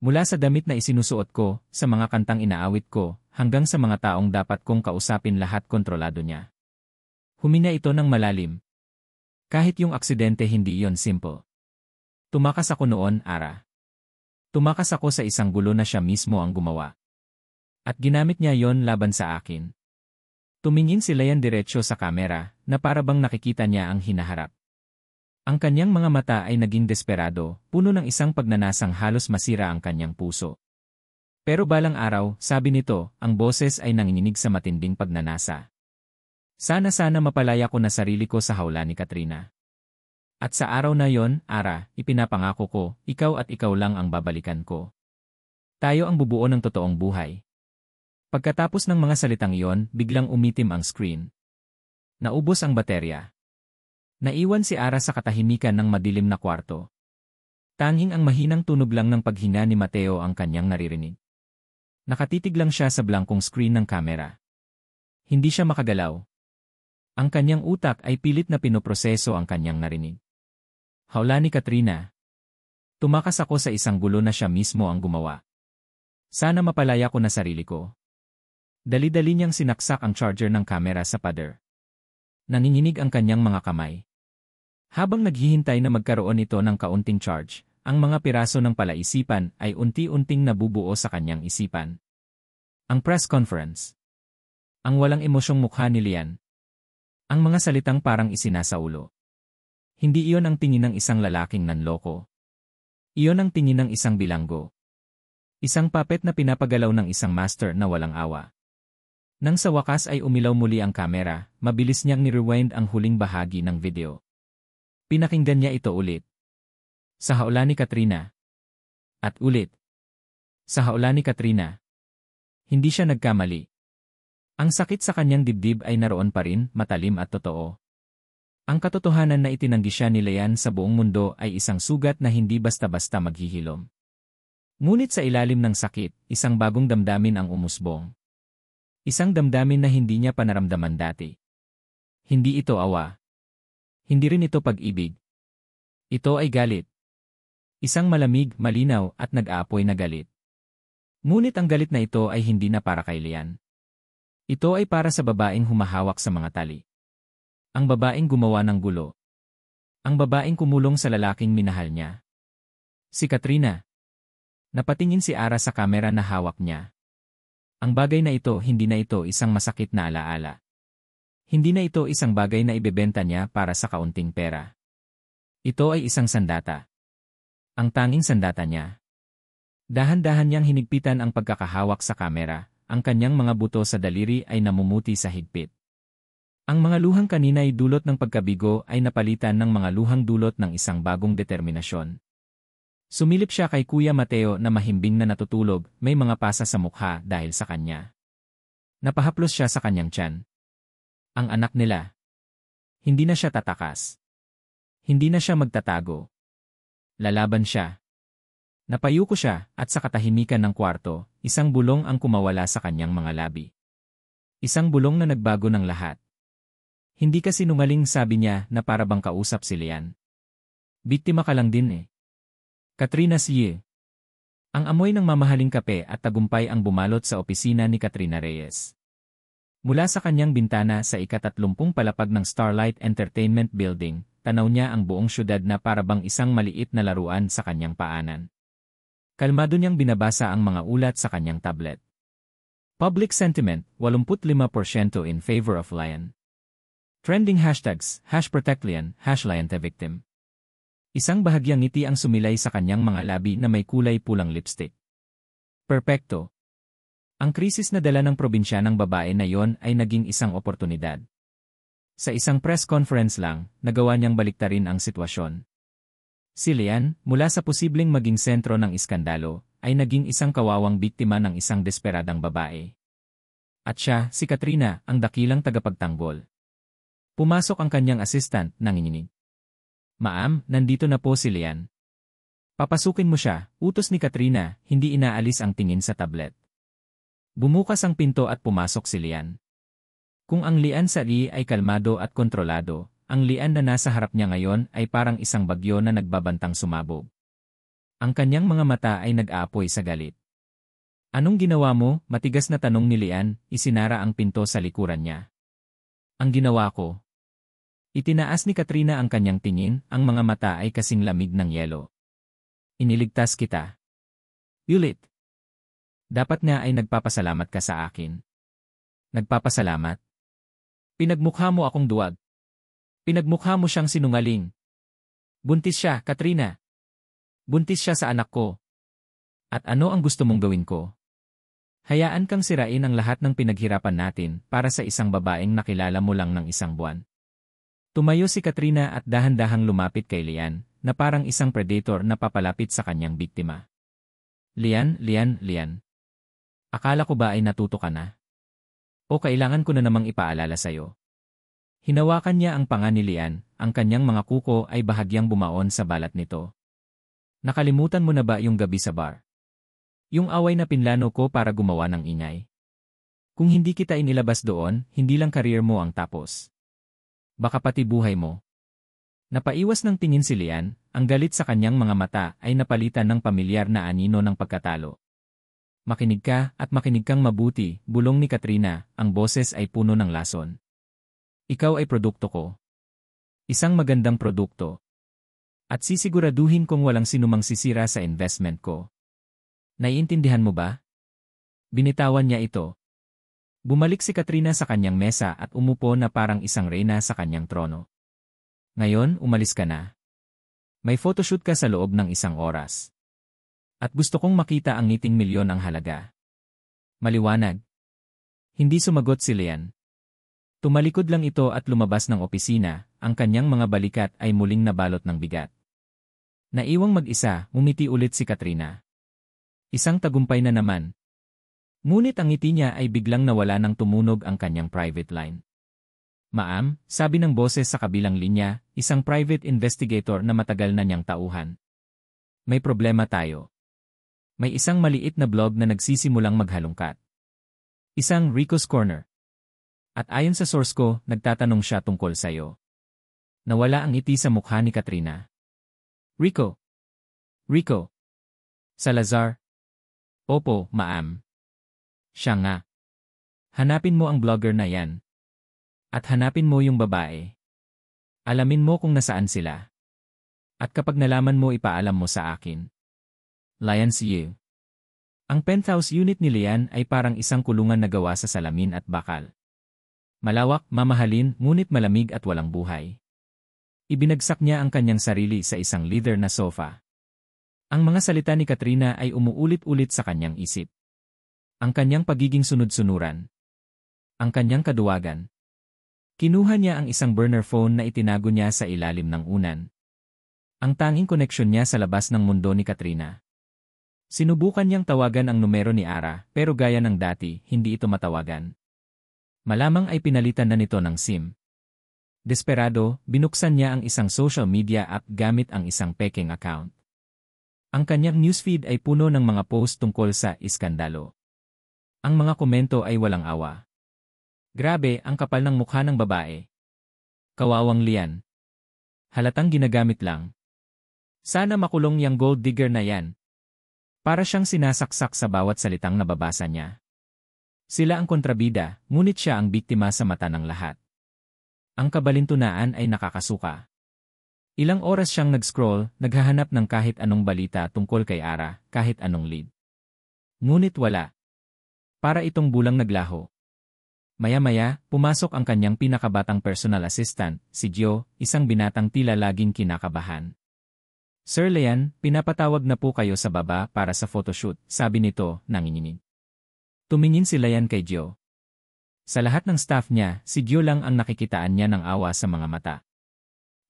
Mula sa damit na isinusuot ko, sa mga kantang inaawit ko, hanggang sa mga taong dapat kong kausapin, lahat kontrolado niya. Huminga ito ng malalim. Kahit yung aksidente, hindi iyon simple. Tumakas ako noon, Ara. Tumakas ako sa isang gulo na siya mismo ang gumawa. At ginamit niya yon laban sa akin. Tumingin si Lian diretsyo sa kamera, na parabang nakikita niya ang hinaharap. Ang kanyang mga mata ay naging desperado, puno ng isang pagnanasang halos masira ang kanyang puso. Pero balang araw, sabi nito, ang boses ay nanginginig sa matinding pagnanasa. Sana mapalaya ko na sarili ko sa hawla ni Katrina. At sa araw na yon, Ara, ipinapangako ko, ikaw at ikaw lang ang babalikan ko. Tayo ang bubuo ng totoong buhay. Pagkatapos ng mga salitang iyon, biglang umitim ang screen. Naubos ang baterya. Naiwan si Ara sa katahimikan ng madilim na kwarto. Tanging ang mahinang tunog lang ng paghinga ni Mateo ang kanyang naririnig. Nakatitig lang siya sa blankong screen ng kamera. Hindi siya makagalaw. Ang kanyang utak ay pilit na pinoproseso ang kanyang narinig. Hawla ni Katrina. Tumakas ako sa isang gulo na siya mismo ang gumawa. Sana mapalaya ko na sarili ko. Dali-dali niyang sinaksak ang charger ng kamera sa pader. Nanginginig ang kanyang mga kamay. Habang naghihintay na magkaroon ito ng kaunting charge, ang mga piraso ng palaisipan ay unti-unting nabubuo sa kanyang isipan. Ang press conference. Ang walang emosyong mukha ni Lian. Ang mga salitang parang isinasaulo. Hindi iyon ang tingin ng isang lalaking nanloko. Iyon ang tingin ng isang bilanggo. Isang puppet na pinapagalaw ng isang master na walang awa. Nang sa wakas ay umilaw muli ang kamera, mabilis niyang ni-rewind ang huling bahagi ng video. Pinakinggan niya ito ulit. Sa hawla ni Katrina. At ulit. Sa hawla ni Katrina. Hindi siya nagkamali. Ang sakit sa kanyang dibdib ay naroon pa rin, matalim at totoo. Ang katotohanan na itinanggi siya ni Lian sa buong mundo ay isang sugat na hindi basta-basta maghihilom. Ngunit sa ilalim ng sakit, isang bagong damdamin ang umusbong. Isang damdamin na hindi niya panaramdaman dati. Hindi ito awa. Hindi rin ito pag-ibig. Ito ay galit. Isang malamig, malinaw at nag-aapoy na galit. Ngunit ang galit na ito ay hindi na para kay Lian. Ito ay para sa babaeng humahawak sa mga tali. Ang babaeng gumawa ng gulo. Ang babaeng kumulong sa lalaking minahal niya. Si Katrina. Napatingin si Ara sa kamera na hawak niya. Ang bagay na ito, hindi na ito isang masakit na alaala. Hindi na ito isang bagay na ibebenta niya para sa kaunting pera. Ito ay isang sandata. Ang tanging sandata niya. Dahan-dahan niyang hinigpitan ang pagkakahawak sa kamera, ang kanyang mga buto sa daliri ay namumuti sa higpit. Ang mga luhang kanina ay dulot ng pagkabigo ay napalitan ng mga luhang dulot ng isang bagong determinasyon. Sumilip siya kay Kuya Mateo na mahimbing na natutulog, may mga pasa sa mukha dahil sa kanya. Napahaplos siya sa kanyang tiyan. Ang anak nila. Hindi na siya tatakas. Hindi na siya magtatago. Lalaban siya. Napayuko siya at sa katahimikan ng kwarto, isang bulong ang kumawala sa kanyang mga labi. Isang bulong na nagbago ng lahat. Hindi kasi sinungaling, sabi niya na parabang kausap si Lian. Biktima ka lang din eh. Katrina Siye. Ang amoy ng mamahaling kape at tagumpay ang bumalot sa opisina ni Katrina Reyes. Mula sa kanyang bintana sa ika-30 palapag ng Starlight Entertainment Building, tanaw niya ang buong syudad na parabang isang maliit na laruan sa kanyang paanan. Kalmado niyang binabasa ang mga ulat sa kanyang tablet. Public sentiment, 85% in favor of Lian. Trending hashtags, #ProtectLian, #LianTheVictim. Isang bahagyang ngiti ang sumilay sa kanyang mga labi na may kulay pulang lipstick. Perpekto. Ang krisis na dala ng probinsya ng babae na yon ay naging isang oportunidad. Sa isang press conference lang, nagawa niyang baliktarin ang sitwasyon. Si Lian, mula sa posibleng maging sentro ng iskandalo, ay naging isang kawawang biktima ng isang desperadang babae. At siya, si Katrina, ang dakilang tagapagtanggol. Pumasok ang kanyang assistant, nanginginig. Ma'am, nandito na po si Lian. Papasukin mo siya, utos ni Katrina, hindi inaalis ang tingin sa tablet. Bumukas ang pinto at pumasok si Lian. Kung ang Lian sa ay kalmado at kontrolado, ang Lian na nasa harap niya ngayon ay parang isang bagyo na nagbabantang sumabog. Ang kanyang mga mata ay nag-aapoy sa galit. Anong ginawa mo? Matigas na tanong ni Lian, isinara ang pinto sa likuran niya. Ang ginawa ko. Itinaas ni Katrina ang kanyang tingin, ang mga mata ay kasing lamig ng yelo. Iniligtas kita. Ulit. Dapat nga ay nagpapasalamat ka sa akin. Nagpapasalamat? Pinagmukha mo akong duwag. Pinagmukha mo siyang sinungaling. Buntis siya, Katrina. Buntis siya sa anak ko. At ano ang gusto mong gawin ko? Hayaan kang sirain ang lahat ng pinaghirapan natin para sa isang babaeng nakilala mo lang ng isang buwan. Tumayo si Katrina at dahan-dahang lumapit kay Lian, na parang isang predator na papalapit sa kanyang biktima. Lian. Akala ko ba ay natuto ka na? O kailangan ko na namang ipaalala sa'yo? Hinawakan niya ang panga ni Lian, ang kanyang mga kuko ay bahagyang bumaon sa balat nito. Nakalimutan mo na ba yung gabi sa bar? Yung away na pinlano ko para gumawa ng ingay? Kung hindi kita inilabas doon, hindi lang career mo ang tapos. Baka pati buhay mo. Napaiwas ng tingin si Lian, ang galit sa kanyang mga mata ay napalitan ng pamilyar na anino ng pagkatalo. Makinig ka at makinig kang mabuti, bulong ni Katrina, ang boses ay puno ng lason. Ikaw ay produkto ko. Isang magandang produkto. At sisiguraduhin kong walang sinumang sisira sa investment ko. Naiintindihan mo ba? Binitawan niya ito. Bumalik si Katrina sa kanyang mesa at umupo na parang isang reyna sa kanyang trono. Ngayon, umalis ka na. May photoshoot ka sa loob ng 1 oras. At gusto kong makita ang ngiting milyon ang halaga. Maliwanag. Hindi sumagot si Lian. Tumalikod lang ito at lumabas ng opisina, ang kanyang mga balikat ay muling nabalot ng bigat. Naiwang mag-isa, umiti ulit si Katrina. Isang tagumpay na naman. Ngunit ang ngiti niya ay biglang nawala nang tumunog ang kanyang private line. Ma'am, sabi ng boses sa kabilang linya, isang private investigator na matagal na niyang tauhan. May problema tayo. May isang maliit na blog na nagsisimulang maghalongkat. Isang Rico's Corner. At ayon sa source ko, nagtatanong siya tungkol sa'yo. Nawala ang ngiti sa mukha ni Katrina. Rico. Salazar. Opo, ma'am. Siya nga. Hanapin mo ang blogger na yan. At hanapin mo yung babae. Alamin mo kung nasaan sila. At kapag nalaman mo ipaalam mo sa akin. Lian Yu. Ang penthouse unit ni Lian ay parang isang kulungan na gawa sa salamin at bakal. Malawak, mamahalin, ngunit malamig at walang buhay. Ibinagsak niya ang kanyang sarili sa isang leather na sofa. Ang mga salita ni Katrina ay umuulit-ulit sa kanyang isip. Ang kanyang pagiging sunod-sunuran. Ang kanyang kaduwagan. Kinuha niya ang isang burner phone na itinago niya sa ilalim ng unan. Ang tanging koneksyon niya sa labas ng mundo ni Katrina. Sinubukan niyang tawagan ang numero ni Ara, pero gaya ng dati, hindi ito matawagan. Malamang ay pinalitan na nito ng SIM. Desperado, binuksan niya ang isang social media app gamit ang isang peking account. Ang kanyang newsfeed ay puno ng mga post tungkol sa iskandalo. Ang mga komento ay walang awa. Grabe, ang kapal ng mukha ng babae. Kawawang Lian. Halatang ginagamit lang. Sana makulong yang gold digger na yan. Para siyang sinasaksak sa bawat salitang nababasa niya. Sila ang kontrabida, ngunit siya ang biktima sa mata ng lahat. Ang kabalintunaan ay nakakasuka. Ilang oras siyang nag-scroll, naghahanap ng kahit anong balita tungkol kay Ara, kahit anong lead. Ngunit wala. Para itong bulang naglaho. Maya-maya, pumasok ang kanyang pinakabatang personal assistant, si Gio, isang binatang tila laging kinakabahan. Sir Lian, pinapatawag na po kayo sa baba para sa photoshoot, sabi nito, nanginginig. Tumingin si Lian kay Gio. Sa lahat ng staff niya, si Gio lang ang nakikitaan niya ng awa sa mga mata.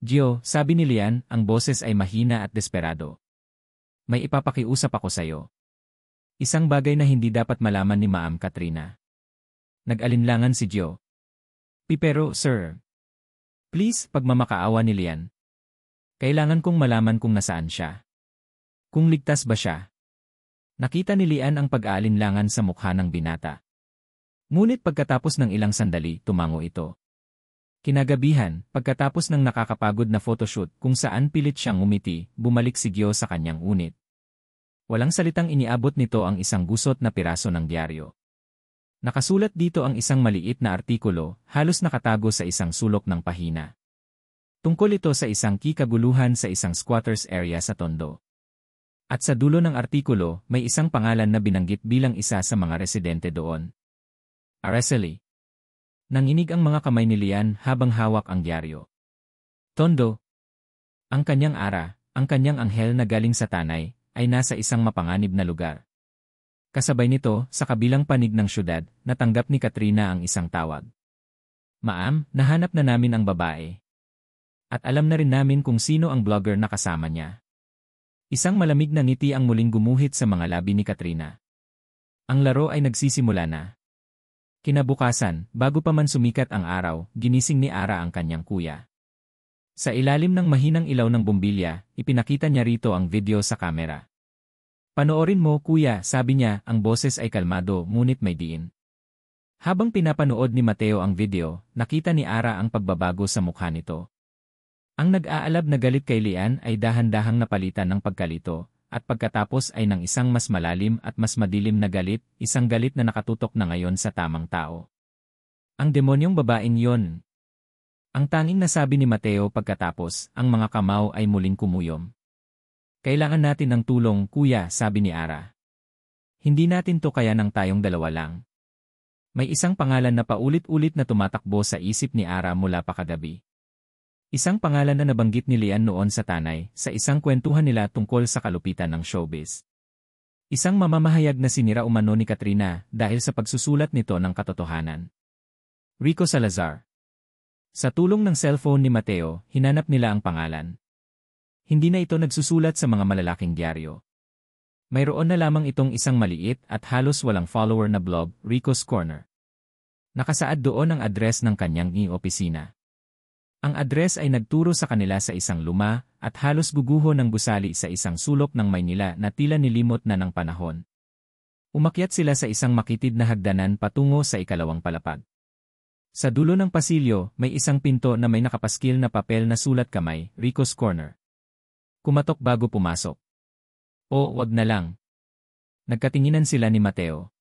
Gio, sabi ni Lian, ang boses ay mahina at desperado. May ipapakiusap ako sa'yo. Isang bagay na hindi dapat malaman ni Ma'am Katrina. Nag-alinlangan si Gio. Pero, sir. Please, pagmamakaawa ni Lian. Kailangan kong malaman kung nasaan siya. Kung ligtas ba siya. Nakita ni Lian ang pag-aalinlangan sa mukha ng binata. Ngunit pagkatapos ng ilang sandali, tumango ito. Kinagabihan, pagkatapos ng nakakapagod na photoshoot kung saan pilit siyang ngumiti, bumalik si Gyo sa kanyang unit. Walang salitang iniabot nito ang isang gusot na piraso ng diaryo. Nakasulat dito ang isang maliit na artikulo, halos nakatago sa isang sulok ng pahina. Tungkol ito sa isang kaguluhan sa isang squatters area sa Tondo. At sa dulo ng artikulo, may isang pangalan na binanggit bilang isa sa mga residente doon. Araceli. Nanginig ang mga kamay ni Lian habang hawak ang diaryo. Tondo. Ang kanyang ara, ang kanyang anghel na galing sa tanay, ay nasa isang mapanganib na lugar. Kasabay nito, sa kabilang panig ng syudad, natanggap ni Katrina ang isang tawag. Ma'am, nahanap na namin ang babae. At alam na rin namin kung sino ang blogger na kasama niya. Isang malamig na ngiti ang muling gumuhit sa mga labi ni Katrina. Ang laro ay nagsisimula na. Kinabukasan, bago pa man sumikat ang araw, ginising ni Ara ang kanyang kuya. Sa ilalim ng mahinang ilaw ng bumbilya, ipinakita niya rito ang video sa kamera. Panoorin mo, kuya, sabi niya, ang boses ay kalmado ngunit may diin. Habang pinapanood ni Mateo ang video, nakita ni Ara ang pagbabago sa mukha nito. Ang nag-aalab na galit kay Lian ay dahan-dahang napalitan ng pagkalito, at pagkatapos ay ng isang mas malalim at mas madilim na galit, isang galit na nakatutok na ngayon sa tamang tao. Ang demonyong babaeng yon. Ang tanging nasabi ni Mateo pagkatapos, ang mga kamao ay muling kumuyom. Kailangan natin ng tulong, kuya, sabi ni Ara. Hindi natin to kaya ng tayong dalawa lang. May isang pangalan na paulit-ulit na tumatakbo sa isip ni Ara mula pa kagabi. Isang pangalan na nabanggit ni Lian noon sa tanay, sa isang kwentuhan nila tungkol sa kalupitan ng showbiz. Isang mamamahayag na sinira umano ni Katrina dahil sa pagsusulat nito ng katotohanan. Rico Salazar. Sa tulong ng cellphone ni Mateo, hinanap nila ang pangalan. Hindi na ito nagsusulat sa mga malalaking diaryo. Mayroon na lamang itong isang maliit at halos walang follower na blog, Rico's Corner. Nakasaad doon ang address ng kanyang opisina. Ang address ay nagturo sa kanila sa isang luma at halos guguho ng gusali sa isang sulok ng Maynila na tila nilimot na ng panahon. Umakyat sila sa isang makitid na hagdanan patungo sa ikalawang palapag. Sa dulo ng pasilyo, may isang pinto na may nakapaskil na papel na sulat kamay, Rico's Corner. Kumatok bago pumasok. O, wag na lang. Nagkatinginan sila ni Mateo.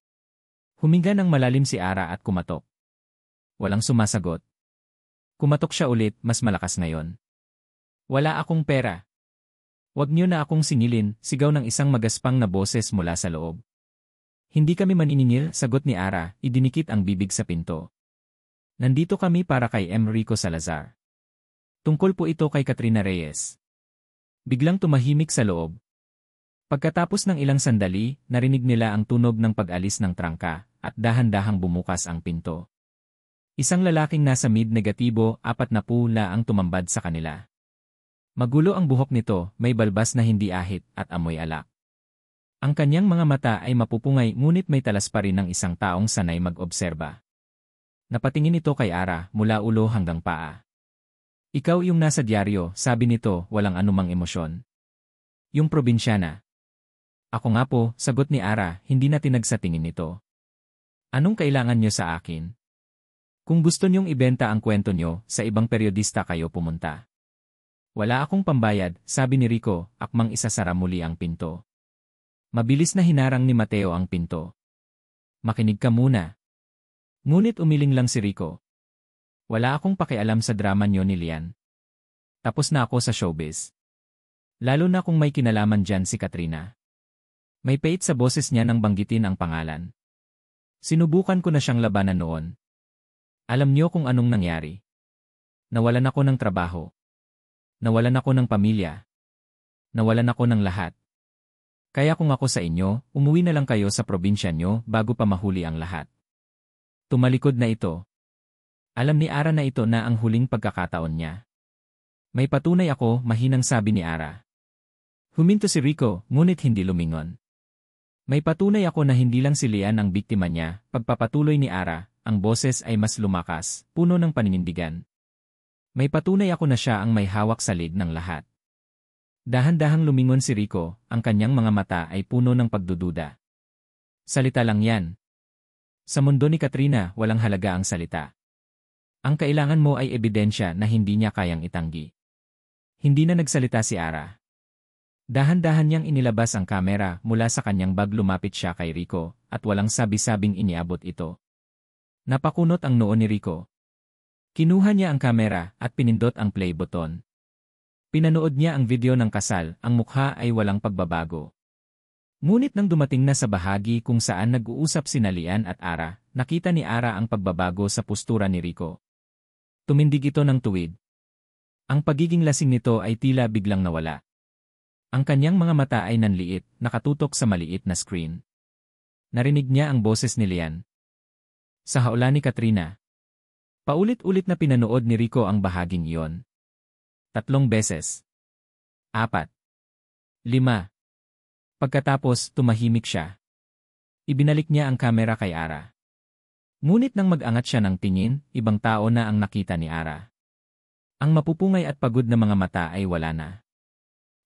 Huminga ng malalim si Ara at kumatok. Walang sumasagot. Kumatok siya ulit, mas malakas ngayon. Wala akong pera. Wag niyo na akong singilin, sigaw ng isang magaspang na boses mula sa loob. Hindi kami maniningil, sagot ni Ara, idinikit ang bibig sa pinto. Nandito kami para kay Rico Salazar. Tungkol po ito kay Katrina Reyes. Biglang tumahimik sa loob. Pagkatapos ng ilang sandali, narinig nila ang tunog ng pag-alis ng trangka, at dahan-dahang bumukas ang pinto. Isang lalaking nasa mid-negatibo, 40 ang tumambad sa kanila. Magulo ang buhok nito, may balbas na hindi ahit at amoy alak. Ang kanyang mga mata ay mapupungay ngunit may talas pa rin ng isang taong sanay mag-obserba. Napatingin ito kay Ara mula ulo hanggang paa. Ikaw yung nasa diaryo, sabi nito, walang anumang emosyon. Yung probinsyana. Ako nga po, sagot ni Ara, hindi na tinag sa tingin nito. Anong kailangan nyo sa akin? Kung gusto niyong ibenta ang kwento nyo, sa ibang periodista kayo pumunta. Wala akong pambayad, sabi ni Rico, akmang isasara muli ang pinto. Mabilis na hinarang ni Mateo ang pinto. Makinig ka muna. Ngunit umiling lang si Rico. Wala akong pakialam sa drama nyo ni Lian. Tapos na ako sa showbiz. Lalo na kung may kinalaman dyan si Katrina. May pait sa boses niya nang banggitin ang pangalan. Sinubukan ko na siyang labanan noon. Alam niyo kung anong nangyari. Nawalan ako ng trabaho. Nawalan ako ng pamilya. Nawalan ako ng lahat. Kaya kung ako sa inyo, umuwi na lang kayo sa probinsya nyo bago pa mahuli ang lahat. Tumalikod na ito. Alam ni Ara na ito na ang huling pagkakataon niya. May patunay ako, mahinang sabi ni Ara. Huminto si Rico, ngunit hindi lumingon. May patunay ako na hindi lang si Lian ang biktima niya, pagpapatuloy ni Ara. Ang boses ay mas lumakas, puno ng paninindigan. May patunay ako na siya ang may hawak sa lead ng lahat. Dahan-dahang lumingon si Rico, ang kanyang mga mata ay puno ng pagdududa. Salita lang yan. Sa mundo ni Katrina, walang halaga ang salita. Ang kailangan mo ay ebidensya na hindi niya kayang itanggi. Hindi na nagsalita si Ara. Dahan-dahan niyang inilabas ang kamera mula sa kanyang bag, lumapit siya kay Rico at walang sabi-sabing iniabot ito. Napakunot ang noo ni Rico. Kinuha niya ang kamera at pinindot ang play button. Pinanood niya ang video ng kasal, ang mukha ay walang pagbabago. Ngunit nang dumating na sa bahagi kung saan nag-uusap sina Lian at Ara, nakita ni Ara ang pagbabago sa postura ni Rico. Tumindig ito ng tuwid. Ang pagiging lasing nito ay tila biglang nawala. Ang kanyang mga mata ay nanliit, nakatutok sa maliit na screen. Narinig niya ang boses ni Lian. Sa hawla ni Katrina. Paulit-ulit na pinanood ni Rico ang bahaging iyon. 3 beses. 4. 5. Pagkatapos, tumahimik siya. Ibinalik niya ang kamera kay Ara. Ngunit nang mag-angat siya ng tingin, ibang tao na ang nakita ni Ara. Ang mapupungay at pagod na mga mata ay wala na.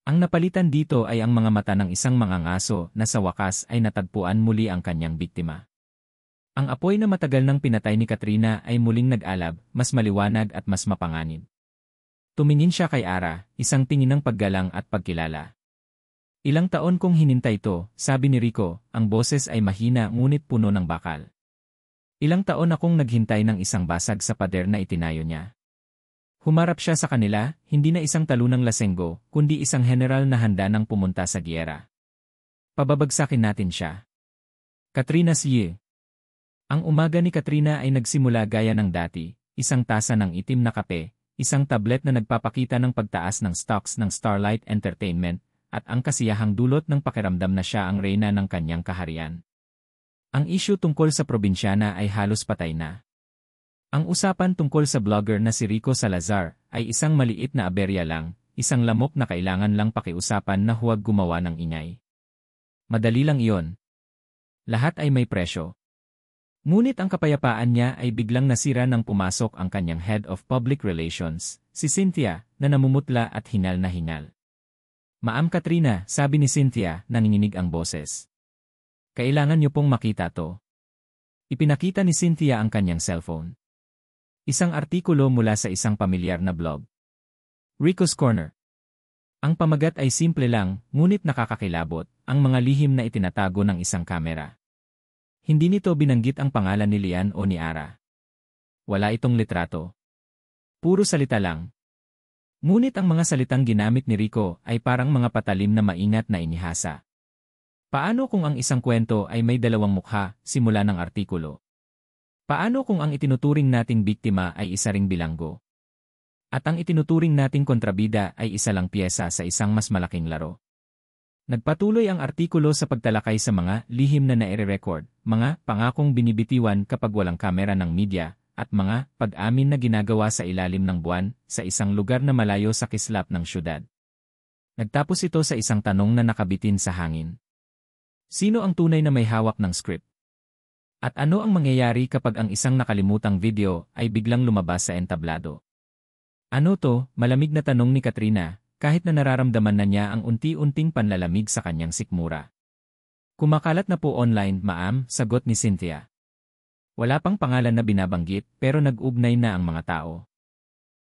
Ang napalitan dito ay ang mga mata ng isang mangangaso na sa wakas ay natagpuan muli ang kanyang biktima. Ang apoy na matagal nang pinatay ni Katrina ay muling nag-alab, mas maliwanag at mas mapanganib. Tumingin siya kay Ara, isang tingin ng paggalang at pagkilala. Ilang taon kong hinintay ito, sabi ni Rico, ang boses ay mahina ngunit puno ng bakal. Ilang taon akong naghintay ng isang basag sa pader na itinayo niya. Humarap siya sa kanila, hindi na isang talunang lasenggo, kundi isang general na handa nang pumunta sa giyera. Pababagsakin natin siya. Katrina Siye. Ang umaga ni Katrina ay nagsimula gaya ng dati, isang tasa ng itim na kape, isang tablet na nagpapakita ng pagtaas ng stocks ng Starlight Entertainment, at ang kasiyahang dulot ng pakiramdam na siya ang reyna ng kanyang kaharian. Ang issue tungkol sa probinsyana ay halos patay na. Ang usapan tungkol sa blogger na si Rico Salazar ay isang maliit na aberya lang, isang lamok na kailangan lang pakiusapan na huwag gumawa ng ingay. Madali lang iyon. Lahat ay may presyo. Ngunit ang kapayapaan niya ay biglang nasira nang pumasok ang kanyang head of public relations, si Cynthia, na namumutla at hingal na hingal. Ma'am Katrina, sabi ni Cynthia, nanginginig ang boses. Kailangan niyo pong makita to. Ipinakita ni Cynthia ang kanyang cellphone. Isang artikulo mula sa isang pamilyar na blog. Rico's Corner. Ang pamagat ay simple lang, ngunit nakakakilabot, ang mga lihim na itinatago ng isang kamera. Hindi nito binanggit ang pangalan ni Lian o ni Ara. Wala itong litrato. Puro salita lang. Ngunit ang mga salitang ginamit ni Rico ay parang mga patalim na maingat na inihasa. Paano kung ang isang kwento ay may dalawang mukha, simula ng artikulo? Paano kung ang itinuturing nating biktima ay isa ring bilanggo? At ang itinuturing nating kontrabida ay isa lang piyesa sa isang mas malaking laro? Nagpatuloy ang artikulo sa pagtalakay sa mga lihim na naire-record, mga pangakong binibitiwan kapag walang kamera ng media, at mga pag-amin na ginagawa sa ilalim ng buwan sa isang lugar na malayo sa kislap ng syudad. Nagtapos ito sa isang tanong na nakabitin sa hangin. Sino ang tunay na may hawak ng script? At ano ang mangyayari kapag ang isang nakalimutang video ay biglang lumabas sa entablado? Ano to? Malamig na tanong ni Katrina, kahit na nararamdaman na niya ang unti-unting panlalamig sa kanyang sikmura. Kumakalat na po online, ma'am, sagot ni Cynthia. Wala pang pangalan na binabanggit pero nag-ugnay na ang mga tao.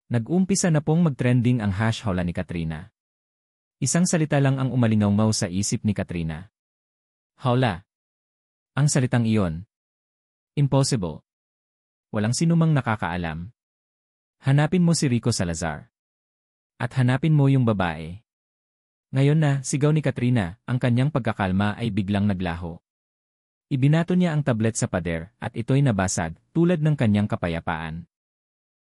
Nag-umpisa na pong mag-trending ang hashhawla ni Katrina. Isang salita lang ang umalingaw sa isip ni Katrina. Hawla. Ang salitang iyon. Impossible. Walang sinumang nakakaalam. Hanapin mo si Rico Salazar. At hanapin mo yung babae. Ngayon na, sigaw ni Katrina, ang kanyang pagkakalma ay biglang naglaho. Ibinato niya ang tablet sa pader at ito'y nabasag tulad ng kanyang kapayapaan.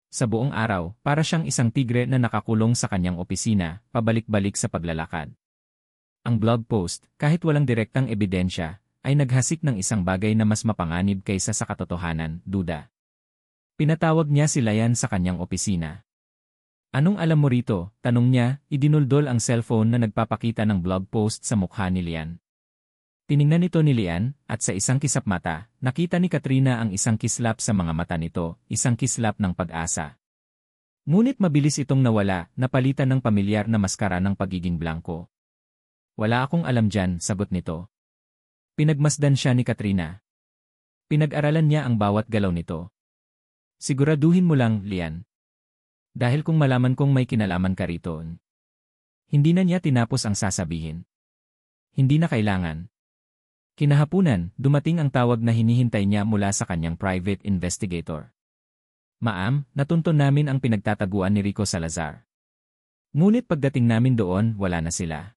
Sa buong araw, para siyang isang tigre na nakakulong sa kanyang opisina, pabalik-balik sa paglalakad. Ang blog post, kahit walang direktang ebidensya, ay naghasik ng isang bagay na mas mapanganib kaysa sa katotohanan, duda. Pinatawag niya si Lian sa kanyang opisina. Anong alam mo rito? Tanong niya, idinuldol ang cellphone na nagpapakita ng blog post sa mukha ni Lian. Tiningnan ito ni Lian, at sa isang kisap mata, nakita ni Katrina ang isang kislap sa mga mata nito, isang kislap ng pag-asa. Ngunit mabilis itong nawala, napalitan ng pamilyar na maskara ng pagiging blanco. Wala akong alam dyan, sagot nito. Pinagmasdan siya ni Katrina. Pinag-aralan niya ang bawat galaw nito. Siguraduhin mo lang, Lian. Dahil kung malaman kong may kinalaman ka rito. Hindi na niya tinapos ang sasabihin. Hindi na kailangan. Kinahapunan, dumating ang tawag na hinihintay niya mula sa kanyang private investigator. Ma'am, natunton namin ang pinagtataguan ni Rico Salazar. Ngunit pagdating namin doon, wala na sila.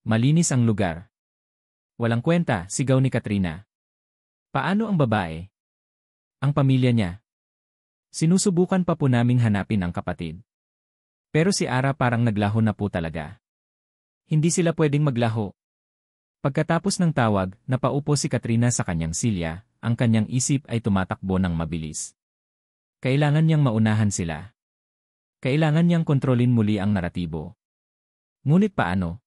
Malinis ang lugar. Walang kwenta, sigaw ni Katrina. Paano ang babae? Ang pamilya niya. Sinusubukan pa po naming hanapin ang kapatid. Pero si Ara parang naglaho na po talaga. Hindi sila pwedeng maglaho. Pagkatapos ng tawag, napaupo si Katrina sa kanyang silya, ang kanyang isip ay tumatakbo ng mabilis. Kailangan niyang maunahan sila. Kailangan niyang kontrolin muli ang naratibo. Ngunit paano?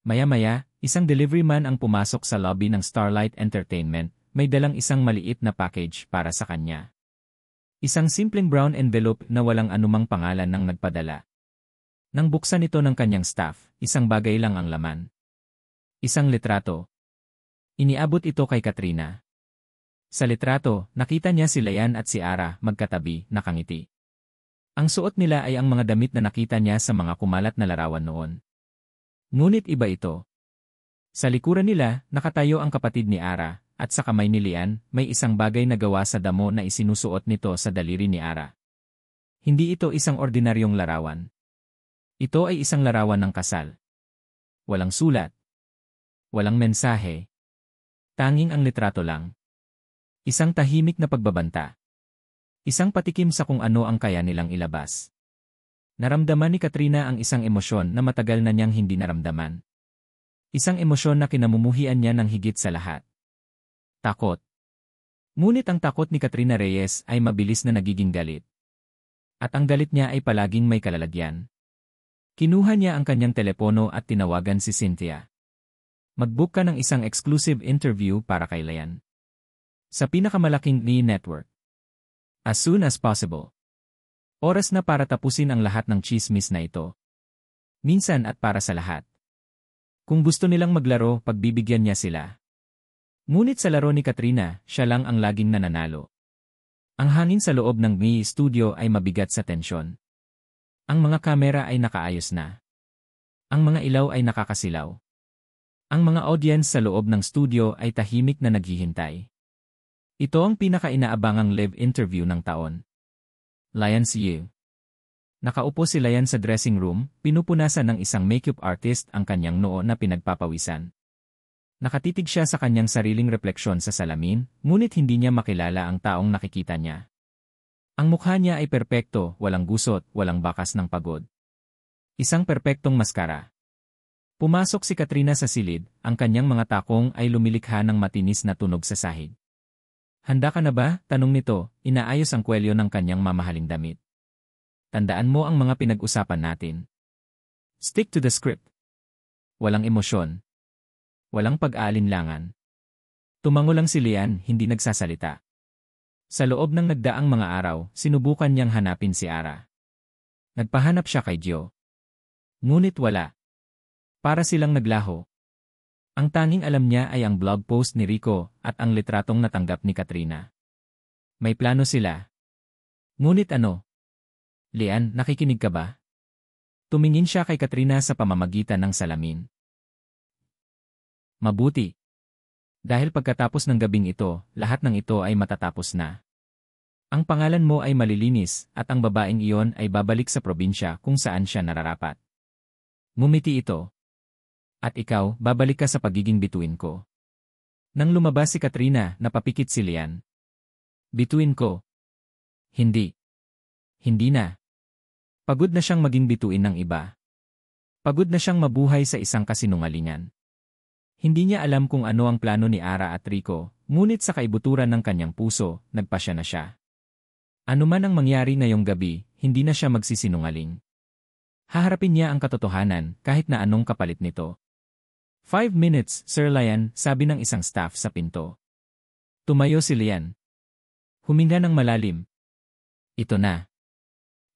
Maya-maya, isang delivery man ang pumasok sa lobby ng Starlight Entertainment, may dalang isang maliit na package para sa kanya. Isang simpleng brown envelope na walang anumang pangalan ng nagpadala. Nang buksan ito ng kanyang staff, isang bagay lang ang laman. Isang litrato. Iniabot ito kay Katrina. Sa litrato, nakita niya si Lian at si Ara magkatabi, nakangiti. Ang suot nila ay ang mga damit na nakita niya sa mga kumalat na larawan noon. Ngunit iba ito. Sa likuran nila, nakatayo ang kapatid ni Ara, at sa kamay ni Lian, may isang bagay na gawa sa damo na isinusuot nito sa daliri ni Ara. Hindi ito isang ordinaryong larawan. Ito ay isang larawan ng kasal. Walang sulat. Walang mensahe. Tanging ang litrato lang. Isang tahimik na pagbabanta. Isang patikim sa kung ano ang kaya nilang ilabas. Naramdaman ni Katrina ang isang emosyon na matagal na niyang hindi naramdaman. Isang emosyon na kinamumuhian niya ng higit sa lahat. Takot. Ngunit ang takot ni Katrina Reyes ay mabilis na nagiging galit. At ang galit niya ay palaging may kalalagyan. Kinuha niya ang kanyang telepono at tinawagan si Cynthia. Mag-book ka ng isang exclusive interview para kay Lian. Sa pinakamalaking network. As soon as possible. Oras na para tapusin ang lahat ng chismis na ito. Minsan at para sa lahat. Kung gusto nilang maglaro, pagbibigyan niya sila. Ngunit sa laro ni Katrina, siya lang ang laging nananalo. Ang hangin sa loob ng studio ay mabigat sa tensyon. Ang mga kamera ay nakaayos na. Ang mga ilaw ay nakakasilaw. Ang mga audience sa loob ng studio ay tahimik na naghihintay. Ito ang pinaka-inaabangang live interview ng taon. Lian Yu. Nakaupo si Lian sa dressing room, pinupunasan ng isang makeup artist ang kanyang noo na pinagpapawisan. Nakatitig siya sa kanyang sariling refleksyon sa salamin, ngunit hindi niya makilala ang taong nakikita niya. Ang mukha niya ay perpekto, walang gusot, walang bakas ng pagod. Isang perpektong maskara. Pumasok si Katrina sa silid, ang kanyang mga takong ay lumilikha ng matinis na tunog sa sahig. Handa ka na ba? Tanong nito, inaayos ang kwelyo ng kanyang mamahaling damit. Tandaan mo ang mga pinag-usapan natin. Stick to the script. Walang emosyon. Walang pag-aalinlangan. Tumango lang si Lian, hindi nagsasalita. Sa loob ng nagdaang mga araw, sinubukan niyang hanapin si Ara. Nagpahanap siya kay Gio. Ngunit wala. Para silang naglaho. Ang tanging alam niya ay ang blog post ni Rico at ang litratong natanggap ni Katrina. May plano sila. Ngunit ano? Lian, nakikinig ka ba? Tumingin siya kay Katrina sa pamamagitan ng salamin. Mabuti. Dahil pagkatapos ng gabing ito, lahat ng ito ay matatapos na. Ang pangalan mo ay malilinis at ang babaeng iyon ay babalik sa probinsya kung saan siya nararapat. Ngumiti ito. At ikaw, babalik ka sa pagiging bituin ko. Nang lumabas si Katrina, napapikit si Lian. Bituin ko? Hindi. Hindi na. Pagod na siyang maging bituin ng iba. Pagod na siyang mabuhay sa isang kasinungalingan. Hindi niya alam kung ano ang plano ni Ara at Rico, ngunit sa kaibuturan ng kanyang puso, nagpasya na siya. Ano man ang mangyari ngayong gabi, hindi na siya magsisinungaling. Haharapin niya ang katotohanan kahit na anong kapalit nito. 5 minutes, Sir Lian, sabi ng isang staff sa pinto. Tumayo si Lian. Huminga ng malalim. Ito na.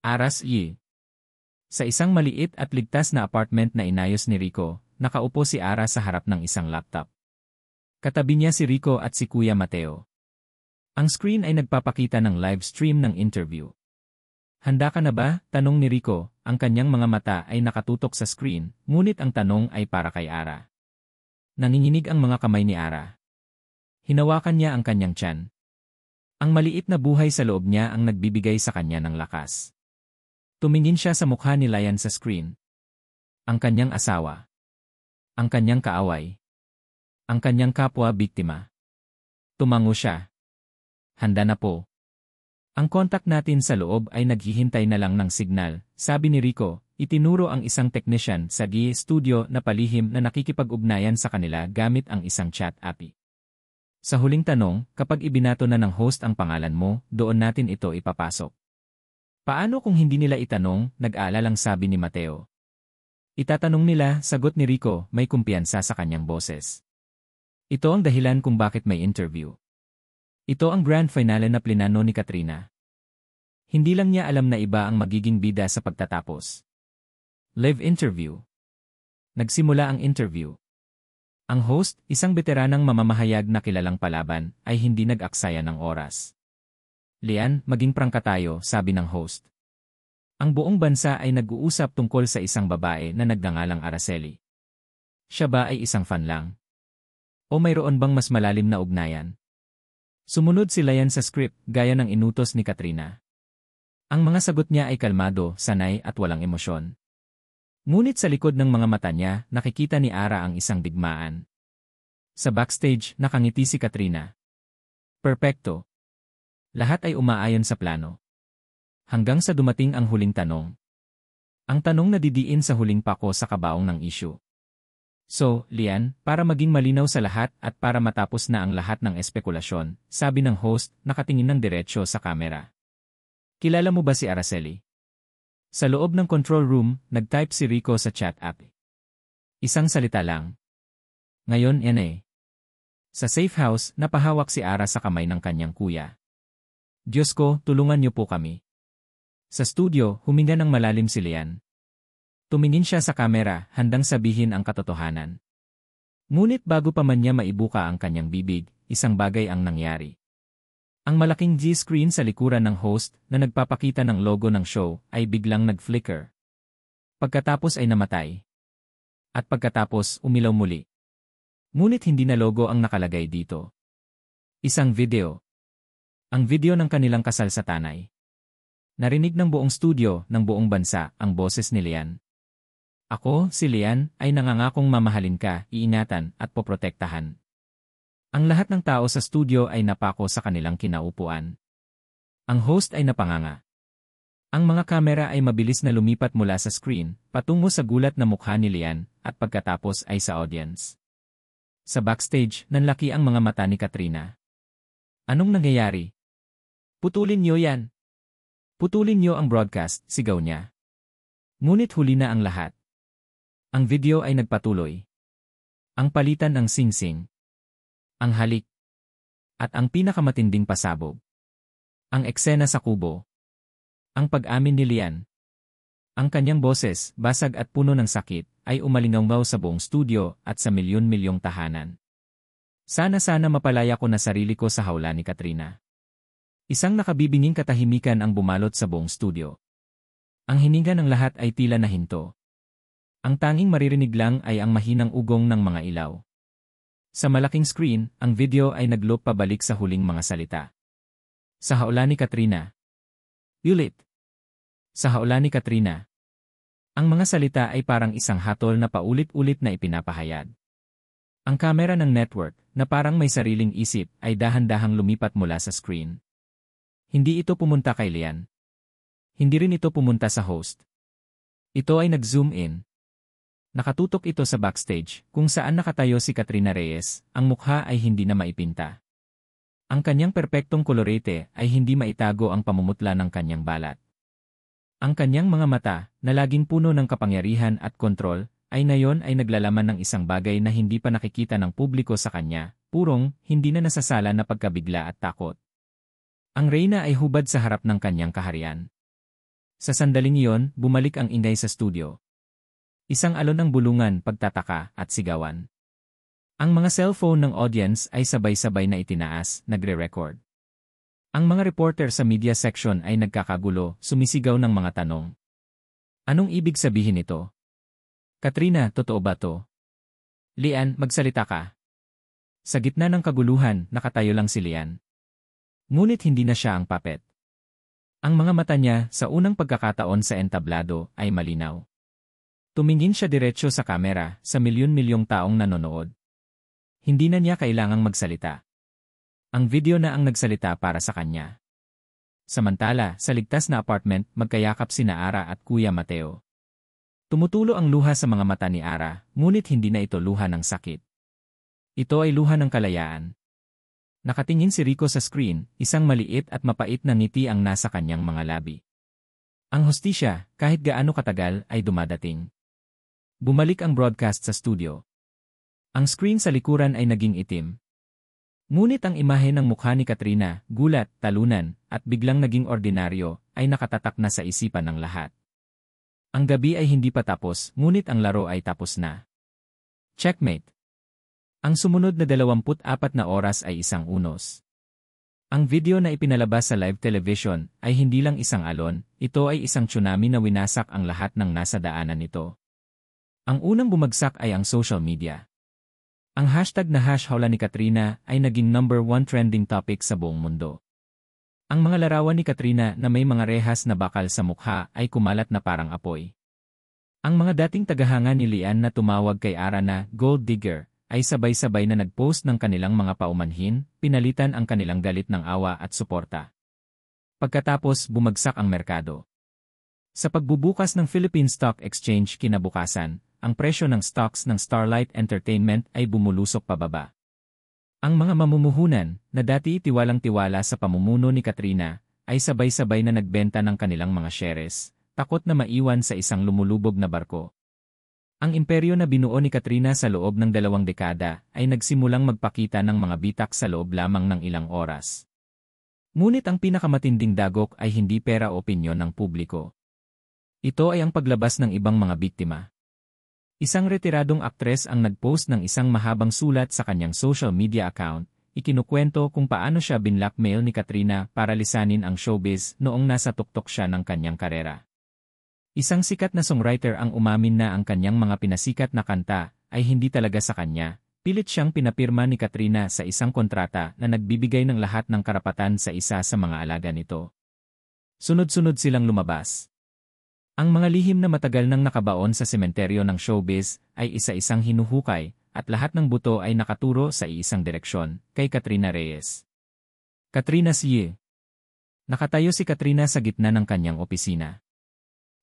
Aras Yi. Sa isang maliit at ligtas na apartment na inayos ni Rico, nakaupo si Ara sa harap ng isang laptop. Katabi niya si Rico at si Kuya Mateo. Ang screen ay nagpapakita ng live stream ng interview. Handa ka na ba? Tanong ni Rico, ang kanyang mga mata ay nakatutok sa screen, ngunit ang tanong ay para kay Ara. Nanginginig ang mga kamay ni Ara. Hinawakan niya ang kanyang tiyan. Ang maliit na buhay sa loob niya ang nagbibigay sa kanya ng lakas. Tumingin siya sa mukha ni Lian sa screen. Ang kanyang asawa. Ang kanyang kaaway. Ang kanyang kapwa-biktima. Tumango siya. Handa na po. Ang kontak natin sa loob ay naghihintay na lang ng signal, sabi ni Rico, itinuro ang isang technician sa GE Studio na palihim na nakikipag-ugnayan sa kanila gamit ang isang chat API. Sa huling tanong, kapag ibinato na ng host ang pangalan mo, doon natin ito ipapasok. Paano kung hindi nila itanong, nag-aalalang sabi ni Mateo. Itatanong nila, sagot ni Rico, may kumpiyansa sa kanyang boses. Ito ang dahilan kung bakit may interview. Ito ang grand finale na plinano ni Katrina. Hindi lang niya alam na iba ang magiging bida sa pagtatapos. Live interview. Nagsimula ang interview. Ang host, isang veteranang mamamahayag na kilalang palaban, ay hindi nag-aksaya ng oras. Lian, maging prangka tayo, sabi ng host. Ang buong bansa ay nag-uusap tungkol sa isang babae na nagngangalang Araceli. Siya ba ay isang fan lang? O mayroon bang mas malalim na ugnayan? Sumunod si Lian sa script, gaya ng inutos ni Katrina. Ang mga sagot niya ay kalmado, sanay at walang emosyon. Ngunit sa likod ng mga mata niya, nakikita ni Ara ang isang digmaan. Sa backstage, nakangiti si Katrina. Perpekto. Lahat ay umaayon sa plano. Hanggang sa dumating ang huling tanong. Ang tanong na didiin sa huling pako sa kabaong ng issue. So, Lian, para maging malinaw sa lahat at para matapos na ang lahat ng espekulasyon, sabi ng host, nakatingin ng diretsyo sa kamera. Kilala mo ba si Araceli? Sa loob ng control room, nag-type si Rico sa chat app. Isang salita lang. Ngayon, Sa safe house, napahawak si Ara sa kamay ng kanyang kuya. Diyos ko, tulungan niyo po kami. Sa studio, huminga ng malalim si Lian. Tumingin siya sa kamera, handang sabihin ang katotohanan. Ngunit bago pa man niya maibuka ang kanyang bibig, isang bagay ang nangyari. Ang malaking G-screen sa likuran ng host na nagpapakita ng logo ng show ay biglang nag-flicker. Pagkatapos ay namatay. At pagkatapos, umilaw muli. Ngunit hindi na logo ang nakalagay dito. Isang video. Ang video ng kanilang kasal sa Tanay. Narinig ng buong studio, ng buong bansa, ang boses ni Lian. Ako, si Lian, ay nangangakong mamahalin ka, iingatan, at poprotektahan. Ang lahat ng tao sa studio ay napako sa kanilang kinaupuan. Ang host ay napanganga. Ang mga kamera ay mabilis na lumipat mula sa screen, patungo sa gulat na mukha ni Lian, at pagkatapos ay sa audience. Sa backstage, nanlaki ang mga mata ni Katrina. Anong nangyayari? Putulin niyo yan! Putulin niyo ang broadcast, sigaw niya. Ngunit huli na ang lahat. Ang video ay nagpatuloy. Ang palitan ng sing-sing. Ang halik. At ang pinakamatinding pasabog. Ang eksena sa kubo. Ang pag-amin ni Lian. Ang kanyang boses, basag at puno ng sakit, ay umalingaw sa buong studio at sa milyon-milyong tahanan. Sana mapalaya ko na sarili ko sa hawla ni Katrina. Isang nakabibinging katahimikan ang bumalot sa buong studio. Ang hininga ng lahat ay tila nahinto. Ang tanging maririnig lang ay ang mahinang ugong ng mga ilaw. Sa malaking screen, ang video ay nag-loop pabalik sa huling mga salita. Sa hawla ni Katrina. Ulit. Sa hawla ni Katrina. Ang mga salita ay parang isang hatol na paulit-ulit na ipinapahayag. Ang kamera ng network, na parang may sariling isip, ay dahan-dahang lumipat mula sa screen. Hindi ito pumunta kay Lian. Hindi rin ito pumunta sa host. Ito ay nag-zoom in. Nakatutok ito sa backstage, kung saan nakatayo si Katrina Reyes, ang mukha ay hindi na maipinta. Ang kanyang perpektong kolorete ay hindi maitago ang pamumutla ng kanyang balat. Ang kanyang mga mata, na laging puno ng kapangyarihan at kontrol, ay ngayon ay naglalaman ng isang bagay na hindi pa nakikita ng publiko sa kanya, purong, hindi na nasasala na pagkabigla at takot. Ang reyna ay hubad sa harap ng kanyang kaharian. Sa sandaling iyon, bumalik ang ingay sa studio. Isang alon ng bulungan, pagtataka, at sigawan. Ang mga cellphone ng audience ay sabay-sabay na itinaas, nagre-record. Ang mga reporter sa media section ay nagkakagulo, sumisigaw ng mga tanong. Anong ibig sabihin ito? Katrina, totoo ba to? Lian, magsalita ka. Sa gitna ng kaguluhan, nakatayo lang si Lian. Ngunit hindi na siya ang puppet. Ang mga mata niya sa unang pagkakataon sa entablado ay malinaw. Tumingin siya diretsyo sa kamera sa milyon-milyong taong nanonood. Hindi na niya kailangang magsalita. Ang video na ang nagsalita para sa kanya. Samantala, sa ligtas na apartment, magkayakap sina Ara at Kuya Mateo. Tumutulo ang luha sa mga mata ni Ara, ngunit hindi na ito luha ng sakit. Ito ay luha ng kalayaan. Nakatingin si Rico sa screen, isang maliit at mapait na ngiti ang nasa kanyang mga labi. Ang hustisya, kahit gaano katagal, ay dumadating. Bumalik ang broadcast sa studio. Ang screen sa likuran ay naging itim. Ngunit ang imahe ng mukha ni Katrina, gulat, talunan, at biglang naging ordinaryo, ay nakatatak na sa isipan ng lahat. Ang gabi ay hindi pa tapos, ngunit ang laro ay tapos na. Checkmate. Ang sumunod na 24 na oras ay isang unos. Ang video na ipinalabas sa live television ay hindi lang isang alon, ito ay isang tsunami na winasak ang lahat ng nasa daanan nito. Ang unang bumagsak ay ang social media. Ang hashtag na #hawla ni Katrina ay naging #1 trending topic sa buong mundo. Ang mga larawan ni Katrina na may mga rehas na bakal sa mukha ay kumalat na parang apoy. Ang mga dating tagahanga ni Lian na tumawag kay Ara na gold digger ay sabay-sabay na nag-post ng kanilang mga paumanhin, pinalitan ang kanilang galit ng awa at suporta. Pagkatapos bumagsak ang merkado. Sa pagbubukas ng Philippine Stock Exchange kinabukasan, ang presyo ng stocks ng Starlight Entertainment ay bumulusok pababa. Ang mga mamumuhunan, na dati tiwalang-tiwala sa pamumuno ni Katrina, ay sabay-sabay na nagbenta ng kanilang mga shares, takot na maiwan sa isang lumulubog na barko. Ang imperyo na binuo ni Katrina sa loob ng 2 dekada ay nagsimulang magpakita ng mga bitak sa loob lamang ng ilang oras. Ngunit ang pinakamatinding dagok ay hindi pera o opinyon ng publiko. Ito ay ang paglabas ng ibang mga biktima. Isang retiradong aktres ang nag-post ng isang mahabang sulat sa kanyang social media account, ikinukwento kung paano siya binlockmail ni Katrina para lisanin ang showbiz noong nasa tuktok siya ng kanyang karera. Isang sikat na songwriter ang umamin na ang kanyang mga pinasikat na kanta ay hindi talaga sa kanya, pilit siyang pinapirma ni Katrina sa isang kontrata na nagbibigay ng lahat ng karapatan sa isa sa mga alaga nito. Sunod-sunod silang lumabas. Ang mga lihim na matagal nang nakabaon sa sementeryo ng showbiz ay isa-isang hinuhukay at lahat ng buto ay nakaturo sa iisang direksyon, kay Katrina Reyes. Katrina Siye. Nakatayo si Katrina sa gitna ng kanyang opisina.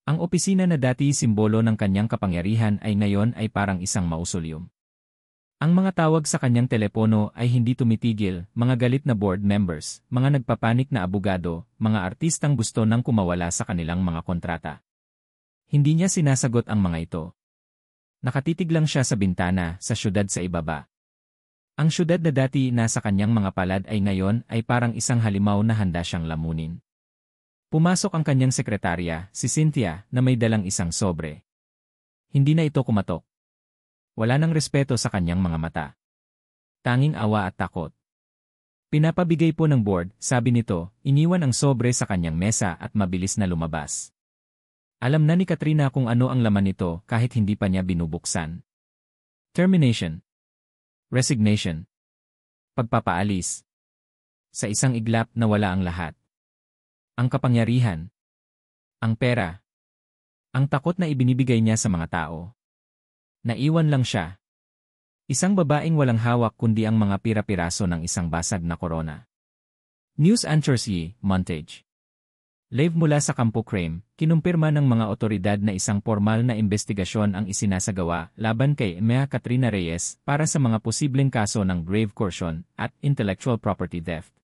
Ang opisina na dati simbolo ng kanyang kapangyarihan ay ngayon ay parang isang mausoleum. Ang mga tawag sa kanyang telepono ay hindi tumitigil, mga galit na board members, mga nagpapanik na abogado, mga artistang gusto nang kumawala sa kanilang mga kontrata. Hindi niya sinasagot ang mga ito. Nakatitig lang siya sa bintana, sa syudad sa ibaba. Ang syudad na dati nasa kanyang mga palad ay ngayon ay parang isang halimaw na handa siyang lamunin. Pumasok ang kanyang sekretarya, si Cynthia, na may dalang isang sobre. Hindi na ito kumatok. Wala nang respeto sa kanyang mga mata. Tanging awa at takot. Pinapabigay po ng board, sabi nito, iniwan ang sobre sa kanyang mesa at mabilis na lumabas. Alam na ni Katrina kung ano ang laman nito kahit hindi pa niya binubuksan. Termination. Resignation. Pagpapaalis. Sa isang iglap na wala ang lahat. Ang kapangyarihan. Ang pera. Ang takot na ibinibigay niya sa mga tao. Naiwan lang siya. Isang babaeng walang hawak kundi ang mga pira-piraso ng isang basag na korona. News Anchors Yi, Montage. Live mula sa Campo Crame, kinumpirma ng mga otoridad na isang formal na investigasyon ang isinasagawa laban kay Mea Katrina Reyes para sa mga posibleng kaso ng grave coercion at intellectual property theft.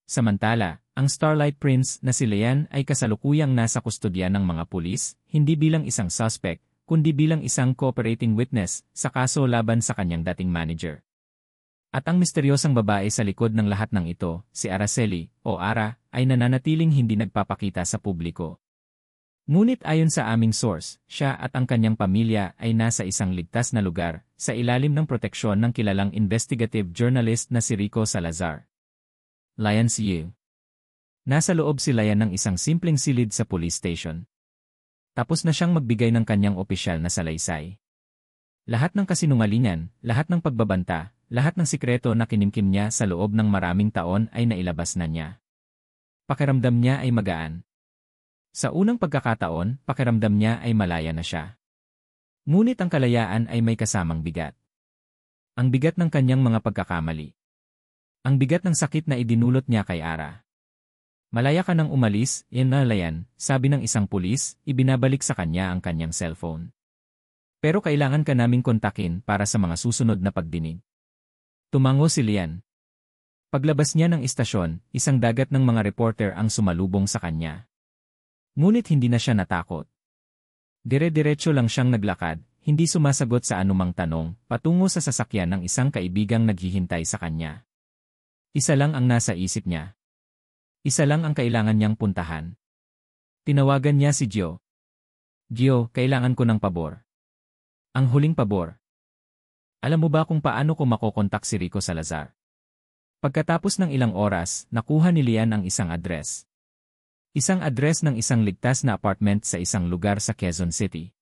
Samantala, ang Starlight Prince na si Lian ay kasalukuyang nasa kustodya ng mga pulis, hindi bilang isang suspect, kundi bilang isang cooperating witness sa kaso laban sa kanyang dating manager. At ang misteryosang babae sa likod ng lahat ng ito, si Araceli, o Ara, ay nananatiling hindi nagpapakita sa publiko. Ngunit ayon sa aming source, siya at ang kanyang pamilya ay nasa isang ligtas na lugar, sa ilalim ng proteksyon ng kilalang investigative journalist na si Rico Salazar. Lian Yu. Nasa loob si Lian ng isang simpleng silid sa police station. Tapos na siyang magbigay ng kanyang opisyal na salaysay. Lahat ng kasinungalingan, lahat ng pagbabanta, lahat ng sikreto na kinimkim niya sa loob ng maraming taon ay nailabas na niya. Pakiramdam niya ay magaan. Sa unang pagkakataon, pakiramdam niya ay malaya na siya. Ngunit ang kalayaan ay may kasamang bigat. Ang bigat ng kanyang mga pagkakamali. Ang bigat ng sakit na idinulot niya kay Ara. Malaya ka nang umalis, Lian, sabi ng isang pulis, ibinabalik sa kanya ang kanyang cellphone. Pero kailangan ka naming kontakin para sa mga susunod na pagdinig. Tumango si Lian. Paglabas niya ng istasyon, isang dagat ng mga reporter ang sumalubong sa kanya. Ngunit hindi na siya natakot. Dire-diretso lang siyang naglakad, hindi sumasagot sa anumang tanong, patungo sa sasakyan ng isang kaibigang naghihintay sa kanya. Isa lang ang nasa isip niya. Isa lang ang kailangan niyang puntahan. Tinawagan niya si Gio. Gio, kailangan ko ng pabor. Ang huling pabor. Alam mo ba kung paano ko makokontak si Rico Salazar? Pagkatapos ng ilang oras, nakuha ni Lian ang isang address. Isang address ng isang ligtas na apartment sa isang lugar sa Quezon City.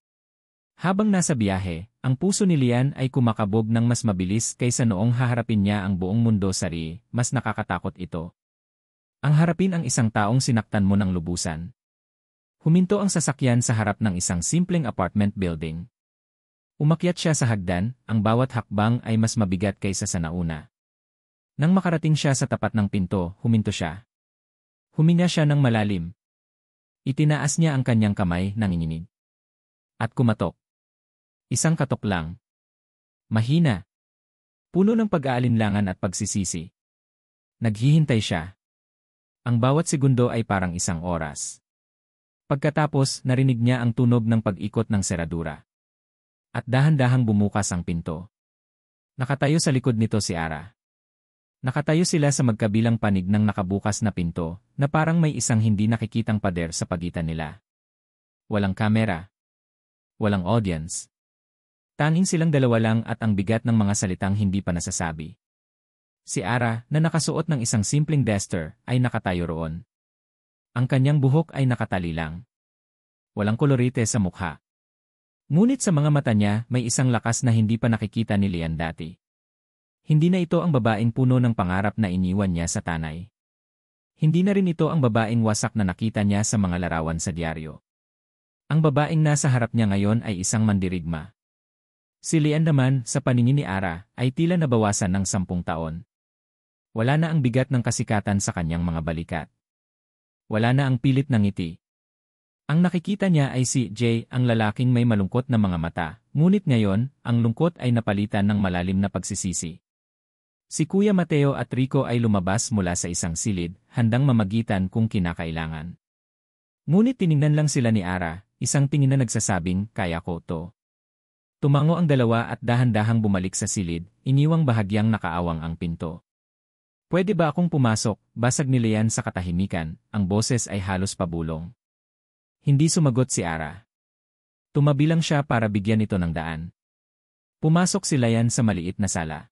Habang nasa biyahe, ang puso ni Lian ay kumakabog ng mas mabilis kaysa noong haharapin niya ang buong mundo mas nakakatakot ito. Ang harapin ang isang taong sinaktan mo ng lubusan. Huminto ang sasakyan sa harap ng isang simpleng apartment building. Umakyat siya sa hagdan, ang bawat hakbang ay mas mabigat kaysa sa nauna. Nang makarating siya sa tapat ng pinto, huminto siya. Huminga siya ng malalim. Itinaas niya ang kanyang kamay, nanginginig. At kumatok. Isang katok lang. Mahina. Puno ng pag-aalinlangan at pagsisisi. Naghihintay siya. Ang bawat segundo ay parang isang oras. Pagkatapos, narinig niya ang tunog ng pag-ikot ng seradura. At dahan-dahang bumukas ang pinto. Nakatayo sa likod nito si Ara. Nakatayo sila sa magkabilang panig ng nakabukas na pinto, na parang may isang hindi nakikitang pader sa pagitan nila. Walang kamera. Walang audience. Tanging silang dalawa lang at ang bigat ng mga salitang hindi pa nasasabi. Si Ara, na nakasuot ng isang simpleng duster, ay nakatayo roon. Ang kanyang buhok ay nakatali lang. Walang kolorite sa mukha. Ngunit sa mga mata niya, may isang lakas na hindi pa nakikita ni Lian dati. Hindi na ito ang babaeng puno ng pangarap na iniwan niya sa tanay. Hindi na rin ito ang babaeng wasak na nakita niya sa mga larawan sa diaryo. Ang babaeng nasa harap niya ngayon ay isang mandirigma. Si Lian naman, sa paningin ni Ara, ay tila nabawasan ng 10 taon. Wala na ang bigat ng kasikatan sa kanyang mga balikat. Wala na ang pilit ng ngiti. Ang nakikita niya ay si Jay, ang lalaking may malungkot na mga mata, ngunit ngayon, ang lungkot ay napalitan ng malalim na pagsisisi. Si Kuya Mateo at Rico ay lumabas mula sa isang silid, handang mamagitan kung kinakailangan. Ngunit tiningnan lang sila ni Ara, isang tingin na nagsasabing, kaya ko to. Tumango ang dalawa at dahan-dahang bumalik sa silid, iniwang bahagyang nakaawang ang pinto. Pwede ba akong pumasok? Basag ni Lian sa katahimikan, ang boses ay halos pabulong. Hindi sumagot si Ara. Tumabi lang siya para bigyan ito ng daan. Pumasok si Lian sa maliit na sala.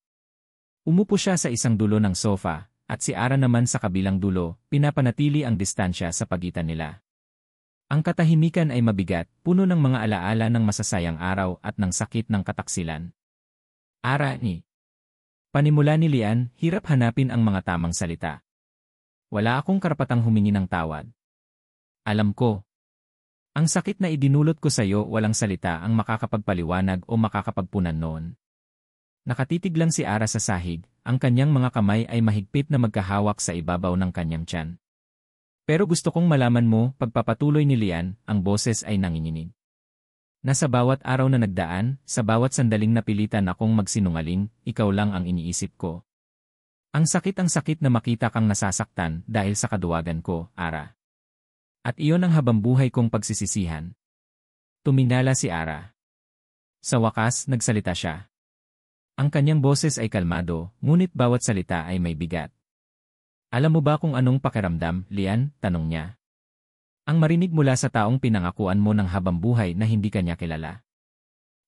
Umupo siya sa isang dulo ng sofa, at si Ara naman sa kabilang dulo, pinapanatili ang distansya sa pagitan nila. Ang katahimikan ay mabigat, puno ng mga alaala ng masasayang araw at ng sakit ng kataksilan. Ara ni. Panimula ni Lian, hirap hanapin ang mga tamang salita. Wala akong karapatang humingi ng tawad. Alam ko. Ang sakit na idinulot ko sa iyo, walang salita ang makakapagpaliwanag o makakapagpunan noon. Nakatitig lang si Ara sa sahig, ang kanyang mga kamay ay mahigpit na magkahawak sa ibabaw ng kanyang tiyan. Pero gusto kong malaman mo, pagpapatuloy ni Lian, ang boses ay nanginginig. Nasa bawat araw na nagdaan, sa bawat sandaling napilitan akong magsinungaling, ikaw lang ang iniisip ko. Ang sakit na makita kang nasasaktan dahil sa kaduwagan ko, Ara. At iyon ang habambuhay kong pagsisisihan. Tuminala si Ara. Sa wakas, nagsalita siya. Ang kanyang boses ay kalmado, ngunit bawat salita ay may bigat. Alam mo ba kung anong pakiramdam, Lian? Tanong niya. Ang marinig mula sa taong pinangakuan mo ng habambuhay na hindi kanya kilala.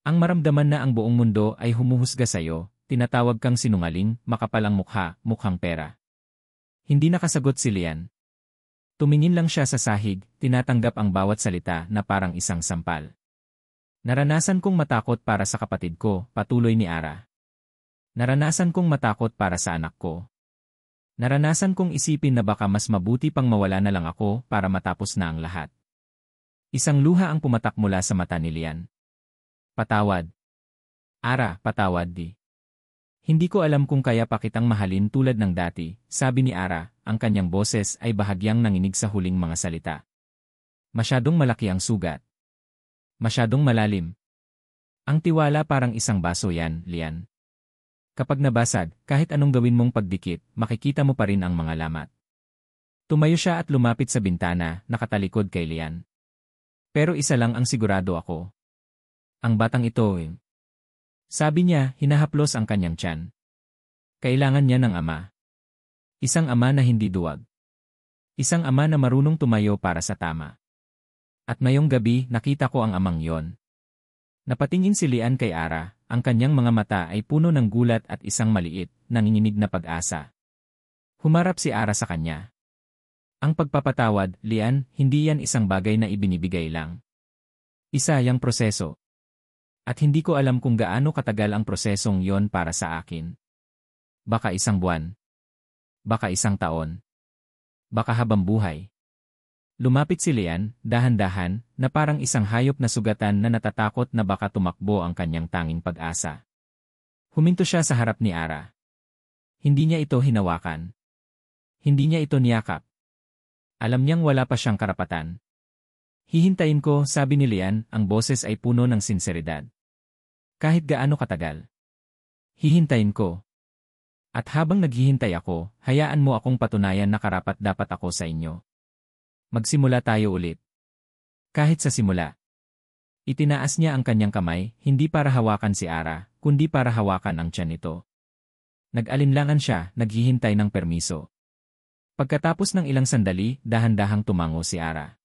Ang maramdaman na ang buong mundo ay humuhusga sa'yo, tinatawag kang sinungaling, makapalang mukha, mukhang pera. Hindi nakasagot si Lian. Tumingin lang siya sa sahig, tinatanggap ang bawat salita na parang isang sampal. Naranasan kong matakot para sa kapatid ko, patuloy ni Ara. Naranasan kong matakot para sa anak ko. Naranasan kong isipin na baka mas mabuti pang mawala na lang ako para matapos na ang lahat. Isang luha ang pumatak mula sa mata ni Lian. Patawad. Ara, patawad di. Hindi ko alam kung kaya pa kitang mahalin tulad ng dati, sabi ni Ara, ang kanyang boses ay bahagyang nanginig sa huling mga salita. Masyadong malaki ang sugat. Masyadong malalim. Ang tiwala parang isang baso yan, Lian. Kapag nabasag, kahit anong gawin mong pagdikit, makikita mo pa rin ang mga lamat. Tumayo siya at lumapit sa bintana, nakatalikod kay Lian. Pero isa lang ang sigurado ako. Ang batang ito eh. Sabi niya, hinahaplos ang kanyang tiyan. Kailangan niya ng ama. Isang ama na hindi duwag. Isang ama na marunong tumayo para sa tama. At ngayong gabi, nakita ko ang amang yon. Napatingin si Lian kay Ara, ang kanyang mga mata ay puno ng gulat at isang maliit, nanginginig na pag-asa. Humarap si Ara sa kanya. Ang pagpapatawad, Lian, hindi yan isang bagay na ibinibigay lang. Isa yang proseso. At hindi ko alam kung gaano katagal ang prosesong yon para sa akin. Baka isang buwan. Baka isang taon. Baka habang buhay. Lumapit si Lian, dahan-dahan, na parang isang hayop na sugatan na natatakot na baka tumakbo ang kanyang tanging pag-asa. Huminto siya sa harap ni Ara. Hindi niya ito hinawakan. Hindi niya ito niyakap. Alam niyang wala pa siyang karapatan. Hihintayin ko, sabi ni Lian, ang boses ay puno ng sinseridad. Kahit gaano katagal. Hihintayin ko. At habang naghihintay ako, hayaan mo akong patunayan na karapat-dapat ako sa inyo. Magsimula tayo ulit. Kahit sa simula. Itinaas niya ang kanyang kamay, hindi para hawakan si Ara, kundi para hawakan ang tiyan nito. Nag-alinlangan siya, naghihintay ng permiso. Pagkatapos ng ilang sandali, dahan-dahang tumango si Ara.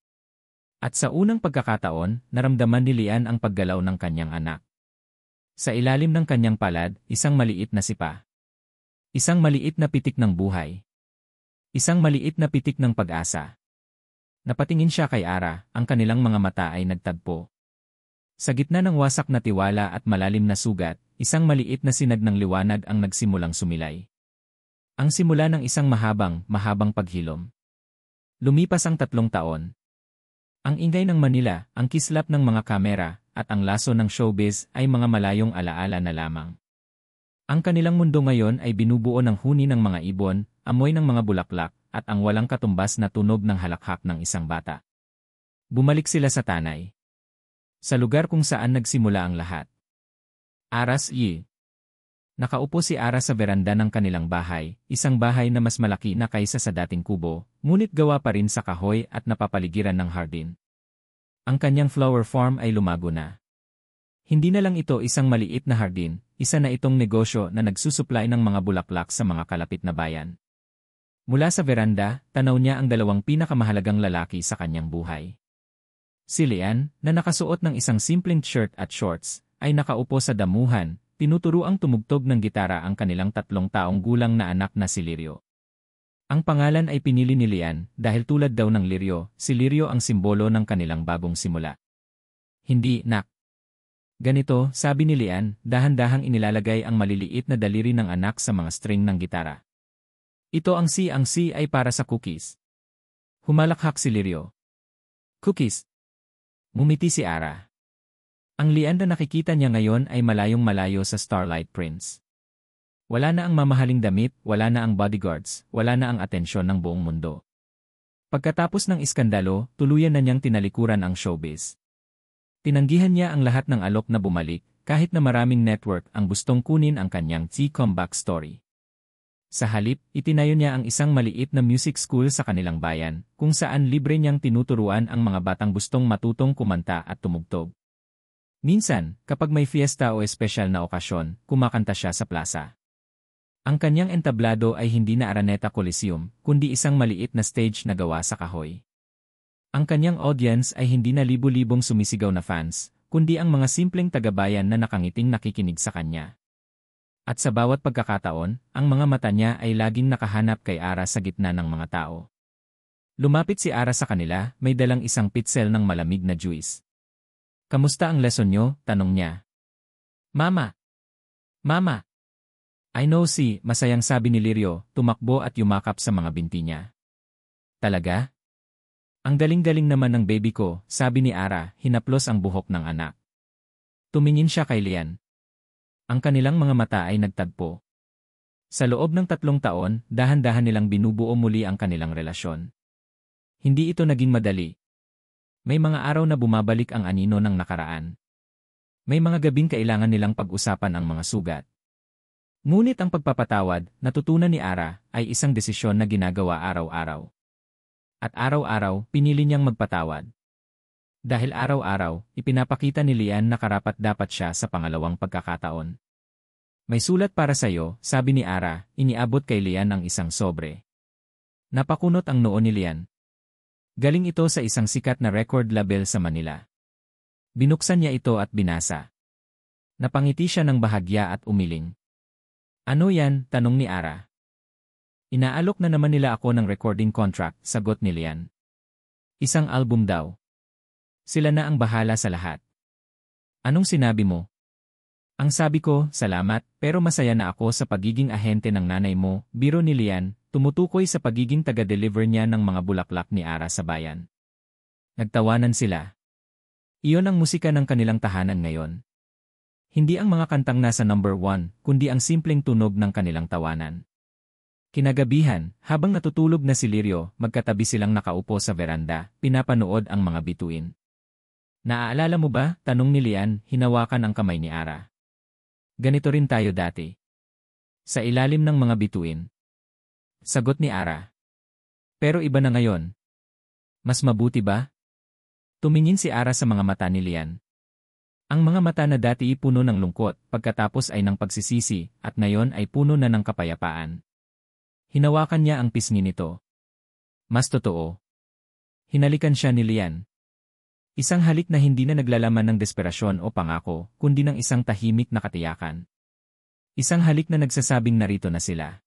At sa unang pagkakataon, naramdaman ni Lian ang paggalaw ng kanyang anak. Sa ilalim ng kanyang palad, isang maliit na sipa. Isang maliit na pitik ng buhay. Isang maliit na pitik ng pag-asa. Napatingin siya kay Ara, ang kanilang mga mata ay nagtagpo. Sa gitna ng wasak na tiwala at malalim na sugat, isang maliit na sinag ng liwanag ang nagsimulang sumilay. Ang simula ng isang mahabang paghilom. Lumipas ang 3 taon. Ang ingay ng Manila, ang kislap ng mga kamera, at ang laso ng showbiz ay mga malayong alaala na lamang. Ang kanilang mundo ngayon ay binubuo ng huni ng mga ibon, amoy ng mga bulaklak, at ang walang katumbas na tunog ng halakhak ng isang bata. Bumalik sila sa Tanay. Sa lugar kung saan nagsimula ang lahat. Aras Y. Nakaupo si Ara sa veranda ng kanilang bahay, isang bahay na mas malaki na kaysa sa dating kubo, ngunit gawa pa rin sa kahoy at napapaligiran ng hardin. Ang kanyang flower farm ay lumago na. Hindi na lang ito isang maliit na hardin, isa na itong negosyo na nagsusupply ng mga bulaklak sa mga kalapit na bayan. Mula sa veranda, tanaw niya ang 2 pinakamahalagang lalaki sa kanyang buhay. Si Lian, na nakasuot ng isang simpleng shirt at shorts, ay nakaupo sa damuhan, tinuturuang tumugtog ng gitara ang kanilang 3 taong gulang na anak na si Lirio. Ang pangalan ay pinili ni Lian dahil tulad daw ng Lirio, si Lirio ang simbolo ng kanilang bagong simula. Hindi, nak. Ganito, sabi ni Lian, dahan-dahang inilalagay ang maliliit na daliri ng anak sa mga string ng gitara. Ito ang C ay para sa cookies. Humalakhak si Lirio. Cookies. Ngumiti si Ara. Ang Lian na nakikita niya ngayon ay malayong malayo sa Starlight Prince. Wala na ang mamahaling damit, wala na ang bodyguards, wala na ang atensyon ng buong mundo. Pagkatapos ng iskandalo, tuluyan na niyang tinalikuran ang showbiz. Tinanggihan niya ang lahat ng alok na bumalik, kahit na maraming network ang gustong kunin ang kanyang comeback story. Sa halip, itinayo niya ang isang maliit na music school sa kanilang bayan, kung saan libre niyang tinuturuan ang mga batang gustong matutong kumanta at tumugtog. Minsan, kapag may fiesta o espesyal na okasyon, kumakanta siya sa plaza. Ang kanyang entablado ay hindi na Araneta Coliseum, kundi isang maliit na stage na gawa sa kahoy. Ang kanyang audience ay hindi na libu-libong sumisigaw na fans, kundi ang mga simpleng tagabayan na nakangiting nakikinig sa kanya. At sa bawat pagkakataon, ang mga mata niya ay laging nakahanap kay Ara sa gitna ng mga tao. Lumapit si Ara sa kanila, may dalang isang pitzel ng malamig na juice. "Kamusta ang lesson nyo?" tanong niya. "Mama! Mama!" "I know si," masayang sabi ni Lirio, tumakbo at yumakap sa mga binti niya. "Talaga? Ang galing-galing naman ng baby ko," sabi ni Ara, hinaplos ang buhok ng anak. Tumingin siya kay Lian. Ang kanilang mga mata ay nagtagpo. Sa loob ng 3 taon, dahan-dahan nilang binubuo muli ang kanilang relasyon. Hindi ito naging madali. May mga araw na bumabalik ang anino ng nakaraan. May mga gabing kailangan nilang pag-usapan ang mga sugat. Ngunit ang pagpapatawad, natutunan ni Ara, ay isang desisyon na ginagawa araw-araw. At araw-araw, pinili niyang magpatawad. Dahil araw-araw, ipinapakita ni Lian na karapat-dapat siya sa pangalawang pagkakataon. "May sulat para sa'yo," sabi ni Ara, iniabot kay Lian ang isang sobre. Napakunot ang noo ni Lian. Galing ito sa isang sikat na record label sa Manila. Binuksan niya ito at binasa. Napangiti siya ng bahagya at umiling. "Ano yan?" tanong ni Ara. "Inaalok na naman nila ako ng recording contract," sagot ni Lian. "Isang album daw. Sila na ang bahala sa lahat." "Anong sinabi mo?" "Ang sabi ko, salamat, pero masaya na ako sa pagiging ahente ng nanay mo," biro ni Lian, tumutukoy sa pagiging taga-deliver niya ng mga bulaklak ni Ara sa bayan. Nagtawanan sila. Iyon ang musika ng kanilang tahanan ngayon. Hindi ang mga kantang nasa number 1, kundi ang simpleng tunog ng kanilang tawanan. Kinagabihan, habang natutulog na si Lirio, magkatabi silang nakaupo sa veranda, pinapanood ang mga bituin. "Naaalala mo ba?" tanong ni Lian, hinawakan ang kamay ni Ara. "Ganito rin tayo dati. Sa ilalim ng mga bituin." Sagot ni Ara. "Pero iba na ngayon. Mas mabuti ba?" Tumingin si Ara sa mga mata ni Lian. Ang mga mata na dati puno ng lungkot, pagkatapos ay ng pagsisisi, at ngayon ay puno na ng kapayapaan. Hinawakan niya ang pisngi nito. Mas totoo. Hinalikan siya ni Lian. Isang halik na hindi na naglalaman ng desperasyon o pangako, kundi ng isang tahimik na katiyakan. Isang halik na nagsasabing narito na sila.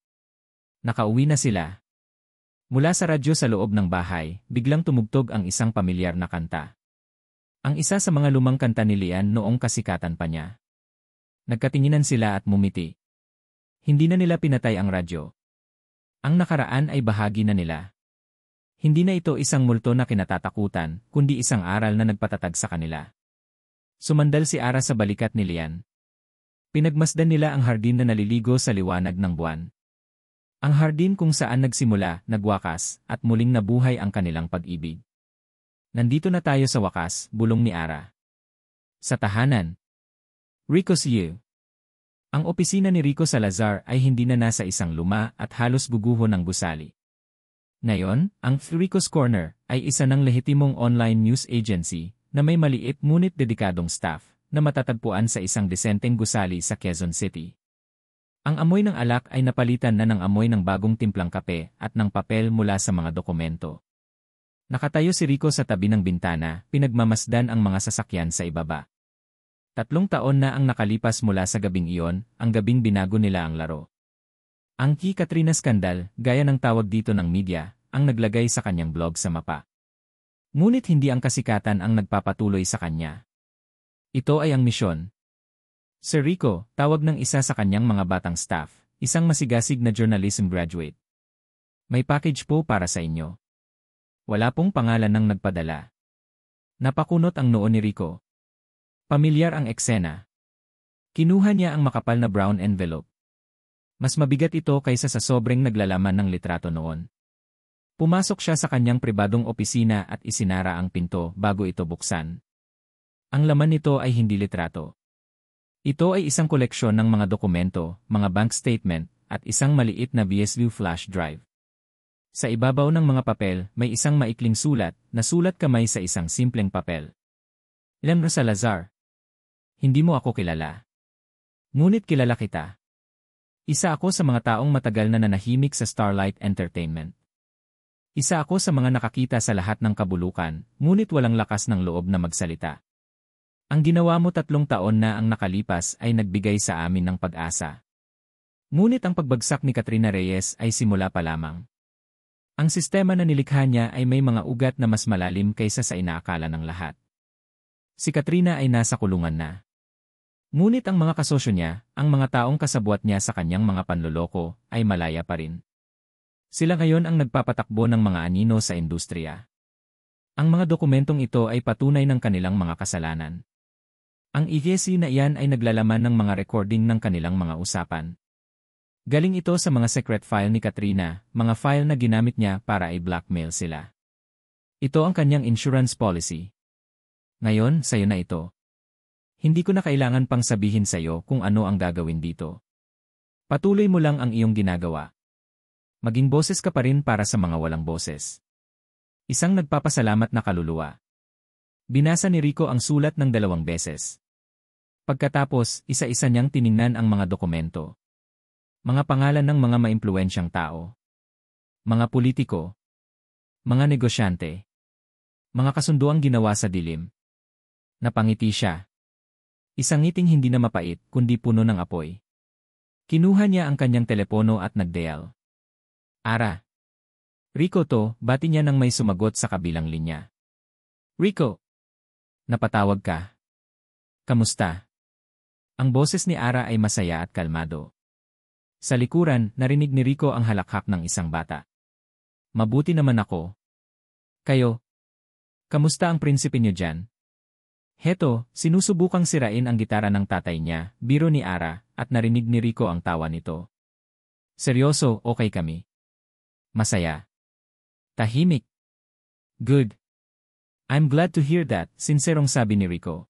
Nakauwi na sila. Mula sa radyo sa loob ng bahay, biglang tumugtog ang isang pamilyar na kanta. Ang isa sa mga lumang kanta ni Lian noong kasikatan pa niya. Nagkatinginan sila at mumiti. Hindi na nila pinatay ang radyo. Ang nakaraan ay bahagi na nila. Hindi na ito isang multo na kinatatakutan, kundi isang aral na nagpatatag sa kanila. Sumandal si Ara sa balikat ni Lian. Pinagmasdan nila ang hardin na naliligo sa liwanag ng buwan. Ang hardin kung saan nagsimula, nagwakas, at muling nabuhay ang kanilang pag-ibig. "Nandito na tayo sa wakas," bulong ni Ara. Sa tahanan. Rico's U. Ang opisina ni Rico Salazar ay hindi na nasa isang luma at halos guguho ng gusali. Ngayon, ang Rico's Corner ay isa ng lehitimong online news agency na may maliit ngunit dedikadong staff na matatagpuan sa isang disenteng gusali sa Quezon City. Ang amoy ng alak ay napalitan na ng amoy ng bagong timplang kape at ng papel mula sa mga dokumento. Nakatayo si Rico sa tabi ng bintana, pinagmamasdan ang mga sasakyan sa ibaba. 3 taon na ang nakalipas mula sa gabing iyon, ang gabing binago nila ang laro. Ang Katrina Scandal, gaya ng tawag dito ng media, ang naglagay sa kanyang blog sa mapa. Ngunit hindi ang kasikatan ang nagpapatuloy sa kanya. Ito ay ang misyon. Sir Rico, tawag ng isa sa kanyang mga batang staff, isang masigasig na journalism graduate. "May package po para sa inyo." Wala pong pangalan ng nagpadala. Napakunot ang noo ni Rico. Pamilyar ang eksena. Kinuha niya ang makapal na brown envelope. Mas mabigat ito kaysa sa sobrang naglalaman ng litrato noon. Pumasok siya sa kanyang pribadong opisina at isinara ang pinto bago ito buksan. Ang laman nito ay hindi litrato. Ito ay isang koleksyon ng mga dokumento, mga bank statement, at isang maliit na VSU flash drive. Sa ibabaw ng mga papel, may isang maikling sulat, na sulat kamay sa isang simpleng papel. "Leandro Salazar. Hindi mo ako kilala. Ngunit kilala kita. Isa ako sa mga taong matagal na nanahimik sa Starlight Entertainment. Isa ako sa mga nakakita sa lahat ng kabulukan, ngunit walang lakas ng loob na magsalita. Ang ginawa mo 3 taon na ang nakalipas ay nagbigay sa amin ng pag-asa. Ngunit ang pagbagsak ni Katrina Reyes ay simula pa lamang. Ang sistema na nilikha niya ay may mga ugat na mas malalim kaysa sa inaakala ng lahat. Si Katrina ay nasa kulungan na. Ngunit ang mga kasosyo niya, ang mga taong kasabwat niya sa kanyang mga panloloko, ay malaya pa rin. Sila ngayon ang nagpapatakbo ng mga anino sa industriya. Ang mga dokumentong ito ay patunay ng kanilang mga kasalanan. Ang EGC na iyan ay naglalaman ng mga recording ng kanilang mga usapan. Galing ito sa mga secret file ni Katrina, mga file na ginamit niya para i-blackmail sila. Ito ang kanyang insurance policy. Ngayon, sayo na ito. Hindi ko na kailangan pang sabihin sayo kung ano ang gagawin dito. Patuloy mo lang ang iyong ginagawa. Maging boses ka pa rin para sa mga walang boses. Isang nagpapasalamat na kaluluwa. Binasa ni Rico ang sulat ng 2 beses. Pagkatapos, isa-isa niyang tiningnan ang mga dokumento. Mga pangalan ng mga maimpluwensyang tao. Mga politiko. Mga negosyante. Mga kasunduang ginawa sa dilim. Napangiti siya. Isang ngiting hindi na mapait, kundi puno ng apoy. Kinuha niya ang kanyang telepono at nag-dial. Ara. Rico to, bati niya nang may sumagot sa kabilang linya. Rico. Napatawag ka. Kamusta? Ang boses ni Ara ay masaya at kalmado. Sa likuran, narinig ni Rico ang halakhak ng isang bata. Mabuti naman ako. Kayo? Kamusta ang prinsipe niyo dyan? Heto, sinusubukang sirain ang gitara ng tatay niya, biro ni Ara, at narinig ni Rico ang tawa nito. Seryoso, okay kami. Masaya. Tahimik. Good. I'm glad to hear that, sinserong sabi ni Rico.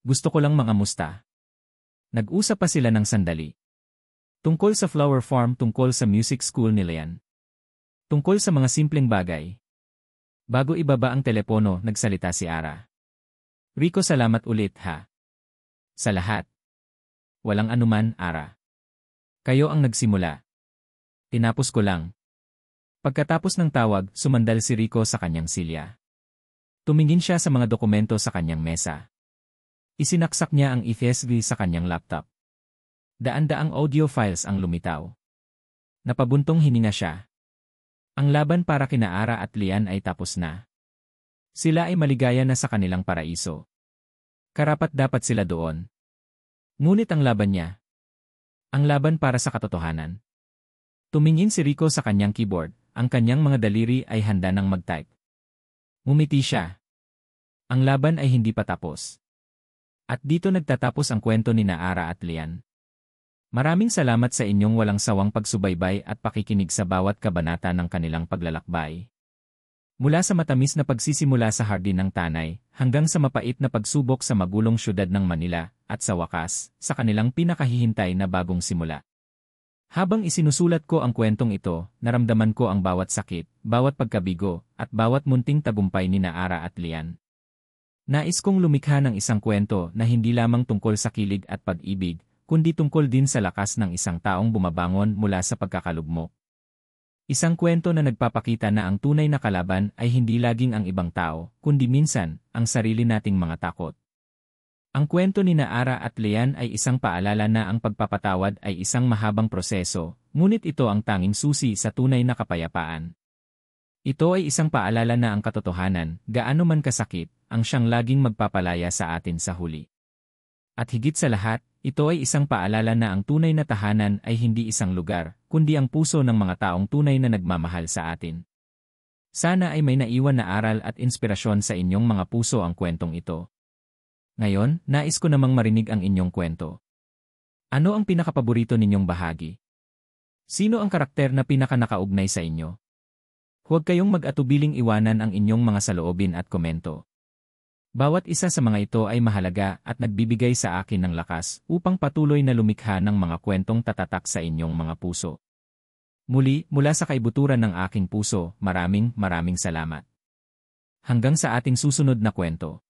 Gusto ko lang mangamusta. Nag-usap pa sila ng sandali. Tungkol sa flower farm, tungkol sa music school nila yan. Tungkol sa mga simpleng bagay. Bago ibaba ang telepono, nagsalita si Ara. Rico, salamat ulit ha. Sa lahat. Walang anuman, Ara. Kayo ang nagsimula. Tinapos ko lang. Pagkatapos ng tawag, sumandal si Rico sa kanyang silya. Tumingin siya sa mga dokumento sa kanyang mesa. Isinaksak niya ang EFSV sa kanyang laptop. Daan-daang audio files ang lumitaw. Napabuntong hininga siya. Ang laban para kina Ara at Lian ay tapos na. Sila ay maligaya na sa kanilang paraiso. Karapat-dapat sila doon. Ngunit ang laban niya. Ang laban para sa katotohanan. Tumingin si Rico sa kanyang keyboard. Ang kanyang mga daliri ay handa nang mag-type. Ngumiti siya. Ang laban ay hindi pa tapos. At dito nagtatapos ang kwento ni Ara at Lian. Maraming salamat sa inyong walang sawang pagsubaybay at pakikinig sa bawat kabanata ng kanilang paglalakbay. Mula sa matamis na pagsisimula sa hardin ng Tanay, hanggang sa mapait na pagsubok sa magulong syudad ng Manila, at sa wakas, sa kanilang pinakahihintay na bagong simula. Habang isinusulat ko ang kwentong ito, naramdaman ko ang bawat sakit, bawat pagkabigo, at bawat munting tagumpay ni Ara at Lian. Nais kong lumikha ng isang kwento na hindi lamang tungkol sa kilig at pag-ibig, kundi tungkol din sa lakas ng isang taong bumabangon mula sa pagkakalugmok. Isang kwento na nagpapakita na ang tunay na kalaban ay hindi laging ang ibang tao, kundi minsan, ang sarili nating mga takot. Ang kwento ni Ara at Lian ay isang paalala na ang pagpapatawad ay isang mahabang proseso, ngunit ito ang tanging susi sa tunay na kapayapaan. Ito ay isang paalala na ang katotohanan, gaano man kasakit, ang siyang laging magpapalaya sa atin sa huli. At higit sa lahat, ito ay isang paalala na ang tunay na tahanan ay hindi isang lugar, kundi ang puso ng mga taong tunay na nagmamahal sa atin. Sana ay may naiwan na aral at inspirasyon sa inyong mga puso ang kwentong ito. Ngayon, nais ko namang marinig ang inyong kwento. Ano ang pinakapaborito ninyong bahagi? Sino ang karakter na pinakanakaugnay sa inyo? Huwag kayong mag-atubiling iwanan ang inyong mga saloobin at komento. Bawat isa sa mga ito ay mahalaga at nagbibigay sa akin ng lakas upang patuloy na lumikha ng mga kwentong tatatak sa inyong mga puso. Muli, mula sa kaibuturan ng aking puso, maraming salamat. Hanggang sa ating susunod na kwento.